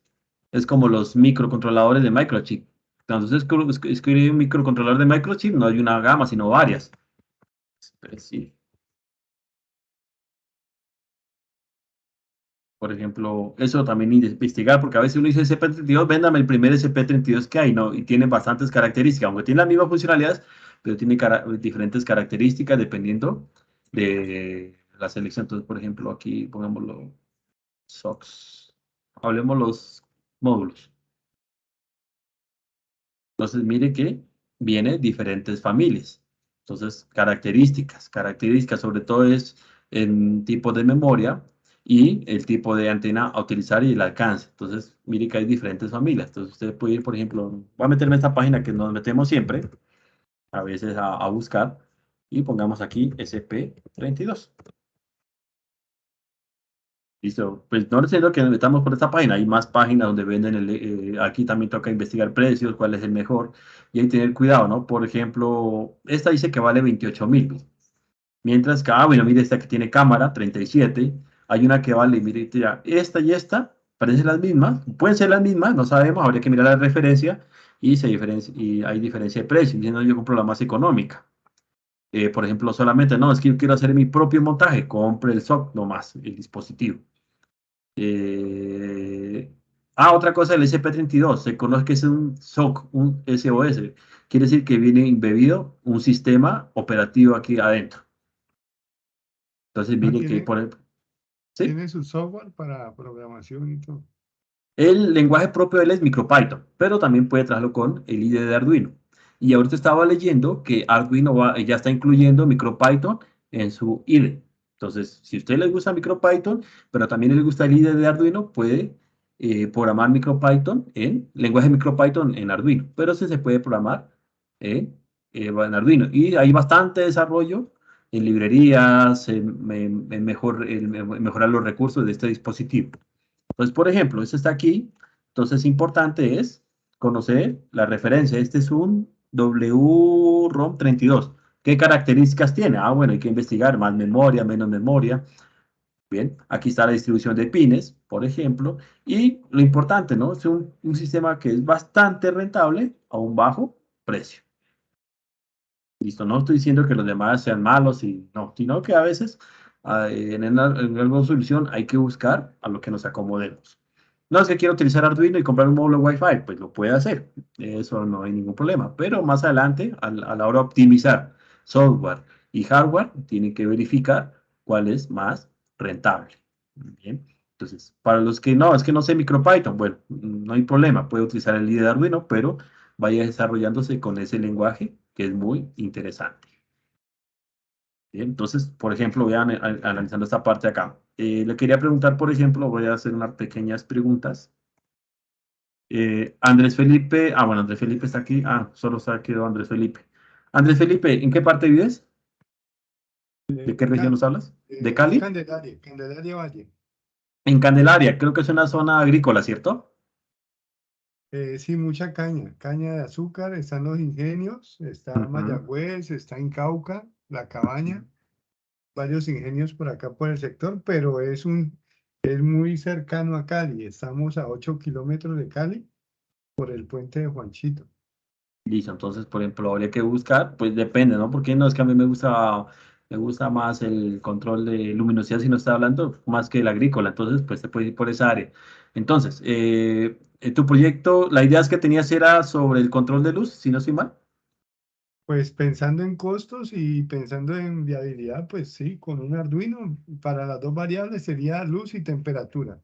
Es como los microcontroladores de microchip. Cuando usted escribe un microcontrolador de microchip, no hay una gama, sino varias. Sí. Por ejemplo, eso también investigar, porque a veces uno dice SP32, véndame el primer SP32 que hay, ¿no? Y tiene bastantes características, aunque tiene las mismas funcionalidades, pero tiene diferentes características dependiendo de la selección. Entonces, por ejemplo, aquí pongámoslo SOX. Hablemos los módulos. Entonces, mire que viene diferentes familias. Entonces, características sobre todo es en tipo de memoria y el tipo de antena a utilizar y el alcance. Entonces, mire que hay diferentes familias. Entonces, usted puede ir, por ejemplo, voy a meterme a esta página que nos metemos siempre, a veces a buscar, y pongamos aquí SP32. Listo, pues no necesito que nos metamos por esta página, hay más páginas donde venden, aquí también toca investigar precios, cuál es el mejor, y hay que tener cuidado, ¿no? Por ejemplo, esta dice que vale 28.000, mientras que, bueno, mire, esta que tiene cámara, 37, hay una que vale, mire, ya, esta y esta, parecen las mismas, pueden ser las mismas, no sabemos, habría que mirar la referencia, y, y hay diferencia de precio, diciendo yo compro la más económica. Por ejemplo, solamente, no, es que yo quiero hacer mi propio montaje, compre el SOC nomás, el dispositivo. Otra cosa, el SP32, se conoce que es un SOC, un SOS, quiere decir que viene embebido un sistema operativo aquí adentro. Entonces, mire que, por ejemplo, ¿sí? Tiene su software para programación y todo. El lenguaje propio de él es MicroPython, pero también puede trabajarlo con el IDE de Arduino. Y ahorita estaba leyendo que Arduino ya está incluyendo MicroPython en su IDE. Entonces, si a usted le gusta MicroPython, pero también le gusta el IDE de Arduino, puede programar MicroPython en lenguaje MicroPython en Arduino. Pero se puede programar en Arduino. Y hay bastante desarrollo en librerías, en mejorar los recursos de este dispositivo. Entonces, por ejemplo, este está aquí. Entonces, importante es conocer la referencia. Este es un WROM32. ¿Qué características tiene? Bueno, hay que investigar más memoria, menos memoria. Bien, aquí está la distribución de pines, por ejemplo. Y lo importante, ¿no? Es un sistema que es bastante rentable a un bajo precio. Listo, no estoy diciendo que los demás sean malos, y no, sino que a veces en alguna solución hay que buscar a lo que nos acomodemos. No es que quiero utilizar Arduino y comprar un módulo Wi-Fi, pues lo puede hacer, eso no hay ningún problema, pero más adelante, a la hora de optimizar software y hardware, tiene que verificar cuál es más rentable. Bien, entonces, para los que no, es que no sé MicroPython, bueno, no hay problema, puede utilizar el IDE de Arduino, pero vaya desarrollándose con ese lenguaje que es muy interesante. Bien, entonces, por ejemplo, voy analizando esta parte acá. Le quería preguntar, por ejemplo, voy a hacer unas pequeñas preguntas. Andrés Felipe, bueno, Andrés Felipe está aquí. Solo se ha quedado Andrés Felipe. Andrés Felipe, ¿en qué parte vives? ¿De qué región nos hablas? ¿De Cali? Candelaria, Candelaria Valle. En Candelaria, creo que es una zona agrícola, ¿cierto? Sí, mucha caña de azúcar, están los ingenios, está Mayagüez, está en Cauca, La Cabaña, varios ingenios por acá por el sector, pero es muy cercano a Cali, estamos a 8 kilómetros de Cali por el puente de Juanchito. Listo, entonces, por ejemplo, habría que buscar, pues depende, ¿no? Porque no es que a mí me gusta más el control de luminosidad, si no está hablando, más que el agrícola, entonces, pues se puede ir por esa área. Entonces, tu proyecto, la idea es que tenías era sobre el control de luz, si no estoy mal. Pues pensando en costos y pensando en viabilidad, pues sí, con un Arduino, para las dos variables sería luz y temperatura,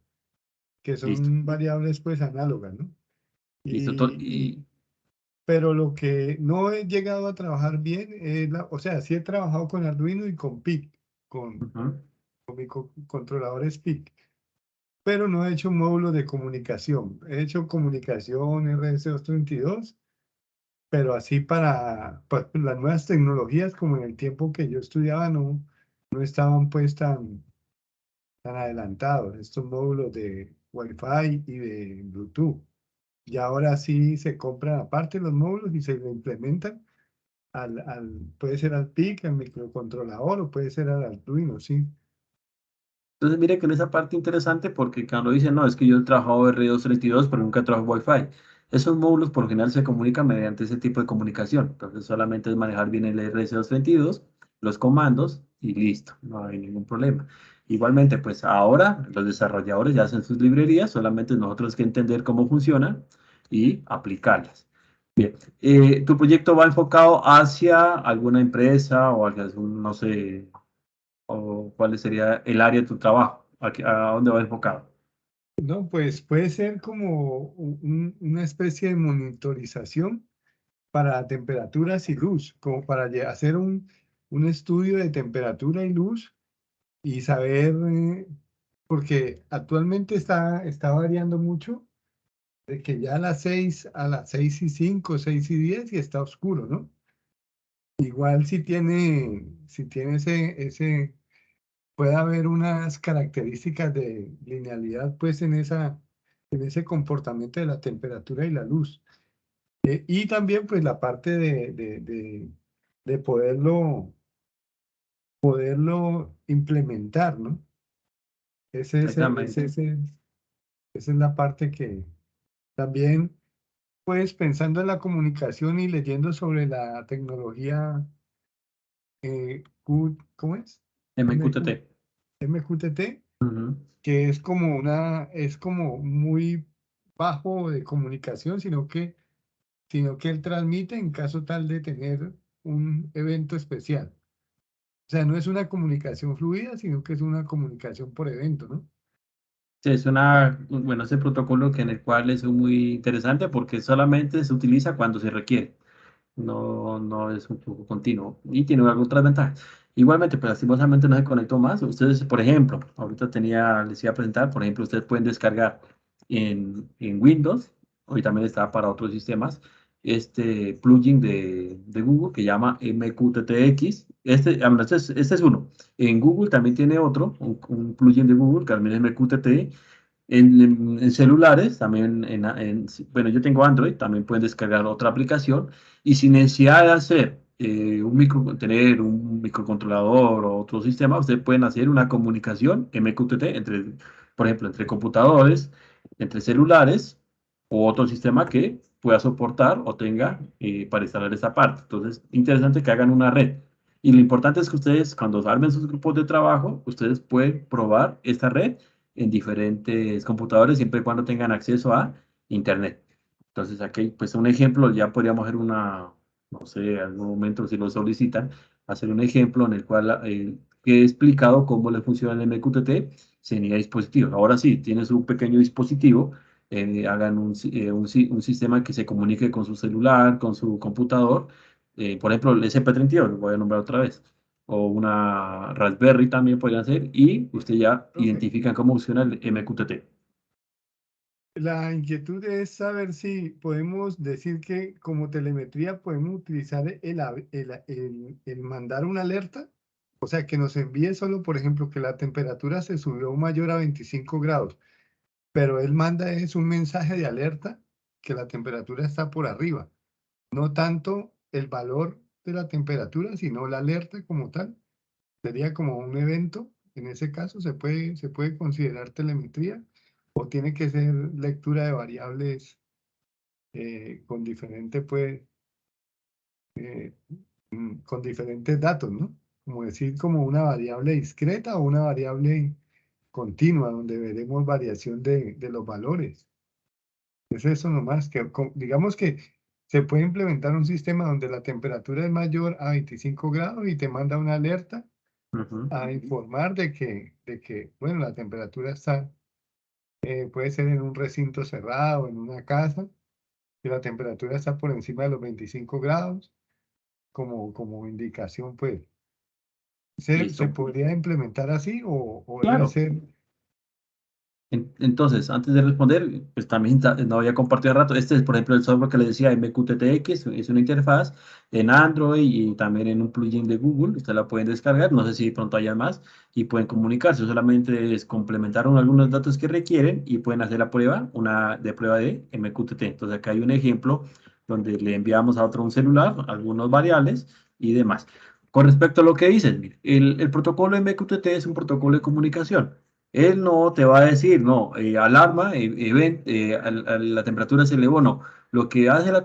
que Listo, son variables pues análogas, ¿no? listo. Pero lo que no he llegado a trabajar bien es o sea, sí he trabajado con Arduino y con PIC, con, Ujú. con mi controladores PIC, pero no he hecho módulos de comunicación. He hecho comunicación RS232, pero así para las nuevas tecnologías, como en el tiempo que yo estudiaba, no estaban pues tan adelantados estos módulos de Wi-Fi y de Bluetooth. Y ahora sí se compran aparte los módulos y se lo implementan puede ser al PIC, al microcontrolador o puede ser al Arduino, sí. Entonces, mire que en esa parte interesante, porque cuando dicen, no, es que yo he trabajado R232, pero nunca he trabajado Wi-Fi. Esos módulos por lo general se comunican mediante ese tipo de comunicación. Entonces, solamente es manejar bien el RS232, los comandos y listo, no hay ningún problema. Igualmente, pues ahora los desarrolladores ya hacen sus librerías, solamente nosotros que entender cómo funcionan y aplicarlas. Bien, ¿tu proyecto va enfocado hacia alguna empresa o hacia algún, no sé, o cuál sería el área de tu trabajo? ¿A dónde va enfocado? No, pues puede ser como una especie de monitorización para temperaturas y luz, como para hacer un estudio de temperatura y luz y saber, porque actualmente está variando mucho, de que ya a las 6:05, 6:10 y está oscuro, ¿no? Igual si tiene puede haber unas características de linealidad, pues en ese comportamiento de la temperatura y la luz. Y también, pues la parte de poderlo implementar, ¿no? Ese, ese, ese, Exactamente. ese- esa es la parte que también, pues pensando en la comunicación y leyendo sobre la tecnología, ¿cómo es? MQ, MQTT. MQTT, Ujú. que es como muy bajo de comunicación, sino que él transmite en caso tal de tener un evento especial. O sea, no es una comunicación fluida, sino que es una comunicación por evento, ¿no? Sí, bueno, ese protocolo que en el cual es muy interesante porque solamente se utiliza cuando se requiere. No es un flujo continuo y tiene otras ventajas. Igualmente, pues lastimosamente no se conectó más. Ustedes, por ejemplo, ahorita les iba a presentar, por ejemplo, ustedes pueden descargar en Windows, hoy también está para otros sistemas, este plugin de Google que llama MQTTX. Bueno, este es uno. En Google también tiene otro, un plugin de Google que también es MQTT. En celulares, también bueno, yo tengo Android, también pueden descargar otra aplicación y sin necesidad de hacer tener un microcontrolador o otro sistema, ustedes pueden hacer una comunicación MQTT por ejemplo, entre computadores, entre celulares o otro sistema que pueda soportar o tenga para instalar esa parte. Entonces, interesante que hagan una red. Y lo importante es que ustedes, cuando armen sus grupos de trabajo, ustedes pueden probar esta red en diferentes computadores siempre y cuando tengan acceso a Internet. Entonces aquí, pues un ejemplo, ya podríamos hacer no sé, en algún momento si lo solicitan, hacer un ejemplo en el cual que he explicado cómo le funciona el MQTT sin ir a dispositivos. Ahora sí, tienes un pequeño dispositivo, hagan un sistema que se comunique con su celular, con su computador, por ejemplo, el SP32, lo voy a nombrar otra vez o una Raspberry también podrían ser, y usted ya Profe, identifica cómo funciona el MQTT. la inquietud es saber si podemos decir que como telemetría podemos utilizar el mandar una alerta, o sea, que nos envíe solo, por ejemplo, que la temperatura se subió mayor a 25 grados, pero él manda es un mensaje de alerta que la temperatura está por arriba, no tanto el valor de la temperatura, sino la alerta como tal. Sería como un evento, en ese caso se puede considerar telemetría o tiene que ser lectura de variables con eh, con diferentes datos, ¿no? Como decir, como una variable discreta o una variable continua, donde veremos variación de los valores. Es eso nomás, que digamos que se puede implementar un sistema donde la temperatura es mayor a 25 grados y te manda una alerta Ujú. a informar de que, bueno, la temperatura puede ser en un recinto cerrado, en una casa, y la temperatura está por encima de los 25 grados, como indicación, pues, ¿se Listo. podría implementar así o debe Claro. ser? Entonces, antes de responder, pues también no había compartido rato. Este es, por ejemplo, el software que le decía MQTTX, es una interfaz en Android y también en un plugin de Google. Ustedes la pueden descargar, no sé si pronto haya más, y pueden comunicarse. Solamente es complementar algunos datos que requieren y pueden hacer la prueba, una de prueba de MQTT. Entonces, acá hay un ejemplo donde le enviamos a otro un celular, algunos variables y demás. Con respecto a lo que dicen, mire, el protocolo MQTT es un protocolo de comunicación. Él no te va a decir, no, alarma, la temperatura se elevó, no. Lo que hace la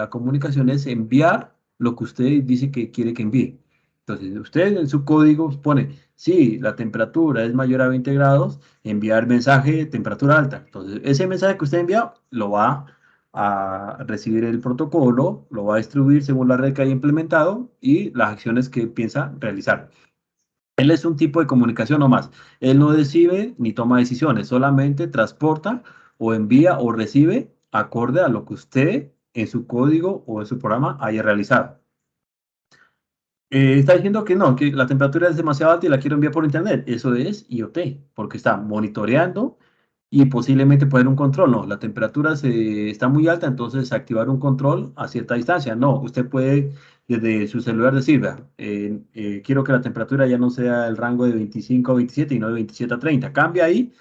comunicación es enviar lo que usted dice que quiere que envíe. Entonces, usted en su código pone, si la temperatura es mayor a 20 grados, enviar mensaje de temperatura alta. Entonces, ese mensaje que usted envía lo va a recibir el protocolo, lo va a distribuir según la red que haya implementado y las acciones que piensa realizar. Él es un tipo de comunicación no más. Él no decide ni toma decisiones, solamente transporta o envía o recibe acorde a lo que usted en su código o en su programa haya realizado. Está diciendo que no, que la temperatura es demasiado alta y la quiero enviar por internet. Eso es IoT, porque está monitoreando y posiblemente poner un control. No, la temperatura está muy alta, entonces activar un control a cierta distancia. No, usted puede desde su celular decir, vea, quiero que la temperatura ya no sea el rango de 25 a 27 y no de 27 a 30. Cambia ahí,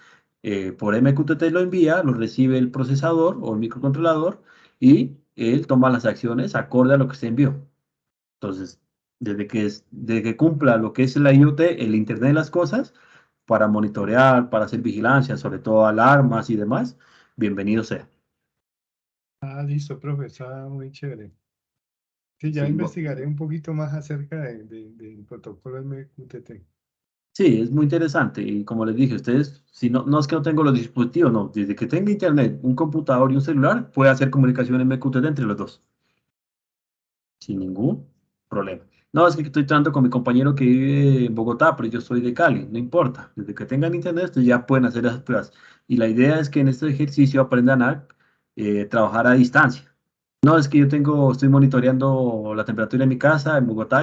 por MQTT lo envía, lo recibe el procesador o el microcontrolador y él toma las acciones acorde a lo que se envió. Entonces, desde que cumpla lo que es la IoT, el Internet de las Cosas, para monitorear, para hacer vigilancia, sobre todo alarmas y demás, bienvenido sea. Ah, listo, profe, está muy chévere. Sí, ya Sí, investigaré un poquito más acerca del protocolo MQTT. sí, es muy interesante. Y como les dije, ustedes, si no, no es que no tengo los dispositivos, no, desde que tenga Internet, un computador y un celular, puede hacer comunicación MQTT entre los dos, sin ningún problema. No, es que estoy tratando con mi compañero que vive en Bogotá, pero yo soy de Cali, no importa. Desde que tengan internet, ustedes ya pueden hacer esas pruebas. Y la idea es que en este ejercicio aprendan a trabajar a distancia. No, es que estoy monitoreando la temperatura en mi casa, en Bogotá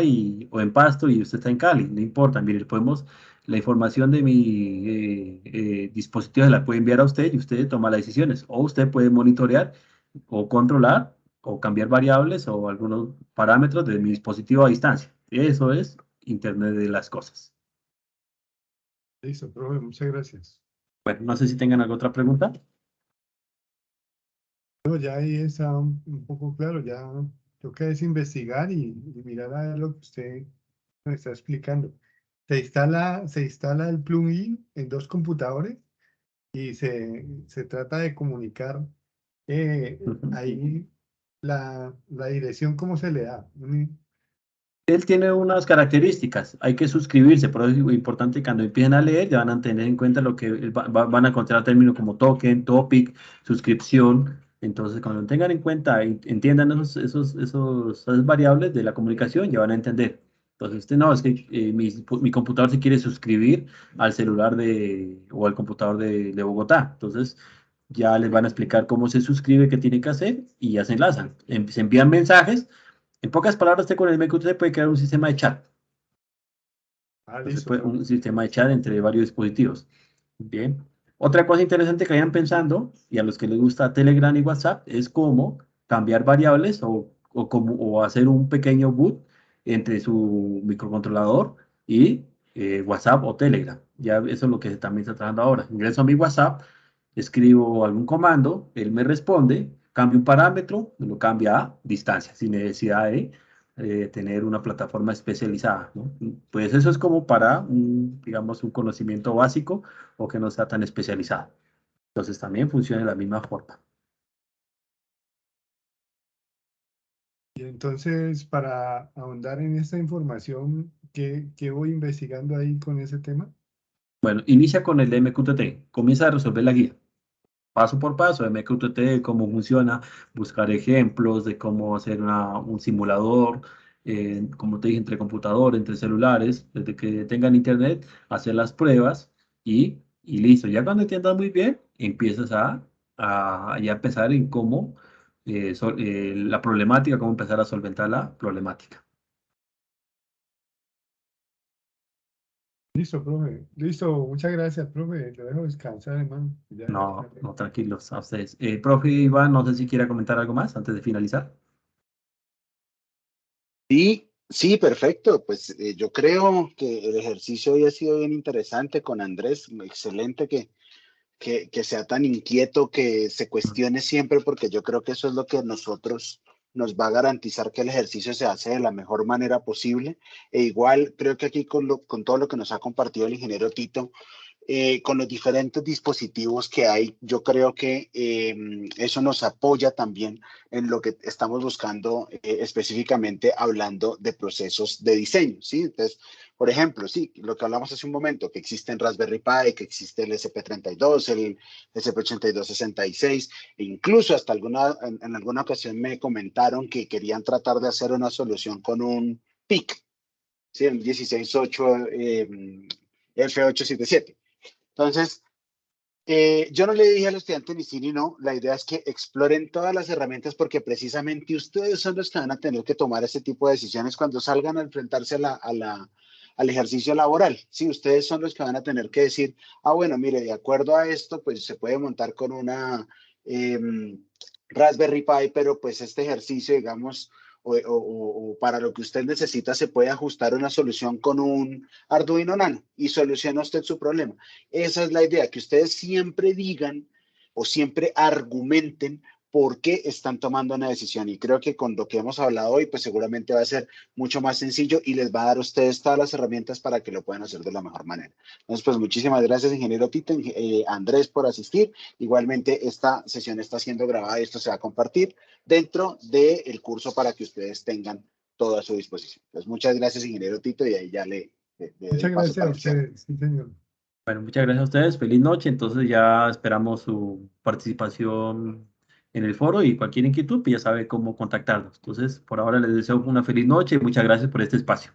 o en Pasto, y usted está en Cali, no importa. Mire, la información de mi dispositivo se la puede enviar a usted y usted toma las decisiones. O usted puede monitorear o controlar o cambiar variables o algunos parámetros de mi dispositivo a distancia. Eso es Internet de las cosas. Listo, profe, muchas gracias. Bueno, no sé si tengan alguna otra pregunta. No, ya ahí está un poco claro, ya toca es investigar y mirar a ver lo que usted nos está explicando. Se instala el plugin en dos computadores y se trata de comunicar Ujú. ahí la dirección, cómo se le da. Él tiene unas características, hay que suscribirse, por eso es muy importante que cuando empiecen a leer ya van a tener en cuenta lo que van a encontrar términos como token, topic, suscripción. Entonces, cuando tengan en cuenta, entiendan esas variables de la comunicación, ya van a entender. Entonces, usted no, es que mi computador se quiere suscribir al celular o al computador de Bogotá. Entonces, ya les van a explicar cómo se suscribe, qué tiene que hacer y ya se enlazan. Se envían mensajes. En pocas palabras, usted con el MQTT puede crear un sistema de chat. Ah, Entonces, listo, profe. un sistema de chat entre varios dispositivos. Bien. Otra cosa interesante que vayan pensando, y a los que les gusta Telegram y WhatsApp, es cómo cambiar variables o hacer un pequeño boot entre su microcontrolador y WhatsApp o Telegram. Ya eso es lo que también está trabajando ahora. Ingreso a mi WhatsApp, escribo algún comando, él me responde, cambio un parámetro, me lo cambia a distancia, sin necesidad de tener una plataforma especializada, ¿no? Pues eso es como para, digamos, un conocimiento básico o que no sea tan especializado. Entonces también funciona de la misma forma. Y entonces, para ahondar en esta información, ¿qué voy investigando ahí con ese tema? Bueno, inicia con el MQTT, comienza a resolver la guía. Paso por paso, MQTT, cómo funciona, buscar ejemplos de cómo hacer un simulador, como te dije, entre computador, entre celulares, desde que tengan internet, hacer las pruebas y listo. Ya cuando entiendas muy bien, empiezas a ya empezar en cómo la problemática, cómo empezar a solventar la problemática. Listo, profe. Listo, muchas gracias, profe. Lo dejo descansar, hermano. Ya, No, no, tranquilos, a ustedes. Profe Iván, no sé si quiera comentar algo más antes de finalizar. Sí, sí, perfecto. Pues yo creo que el ejercicio hoy ha sido bien interesante con Andrés. Excelente que sea tan inquieto, que se cuestione siempre, porque yo creo que eso es lo que nos va a garantizar que el ejercicio se hace de la mejor manera posible. E igual creo que aquí con todo lo que nos ha compartido el ingeniero Tito, con los diferentes dispositivos que hay, yo creo que eso nos apoya también en lo que estamos buscando específicamente hablando de procesos de diseño, ¿sí? Entonces, por ejemplo, sí, lo que hablamos hace un momento, que existe en Raspberry Pi, que existe el SP32, el SP8266, e incluso hasta en alguna ocasión me comentaron que querían tratar de hacer una solución con un PIC, ¿sí? El 168 F877. Entonces, yo no le dije a los estudiantes ni sí ni no, la idea es que exploren todas las herramientas porque precisamente ustedes son los que van a tener que tomar ese tipo de decisiones cuando salgan a enfrentarse al ejercicio laboral. Sí, ustedes son los que van a tener que decir, bueno, mire, de acuerdo a esto, pues se puede montar con una Raspberry Pi, pero pues este ejercicio, digamos, o para lo que usted necesita, se puede ajustar una solución con un Arduino Nano y soluciona usted su problema. Esa es la idea, que ustedes siempre digan o siempre argumenten por qué están tomando una decisión. Y creo que con lo que hemos hablado hoy, pues seguramente va a ser mucho más sencillo y les va a dar a ustedes todas las herramientas para que lo puedan hacer de la mejor manera. Entonces, pues muchísimas gracias, ingeniero Tito, Andrés, por asistir. Igualmente, esta sesión está siendo grabada y esto se va a compartir dentro del curso para que ustedes tengan todo a su disposición. Entonces, muchas gracias, ingeniero Tito, y ahí ya le Muchas paso gracias a para el cierre. ustedes, sí, señor. Bueno, muchas gracias a ustedes. Feliz noche. Entonces ya esperamos su participación en el foro y cualquier inquietud, pues ya sabe cómo contactarnos. Entonces, por ahora les deseo una feliz noche y muchas gracias por este espacio.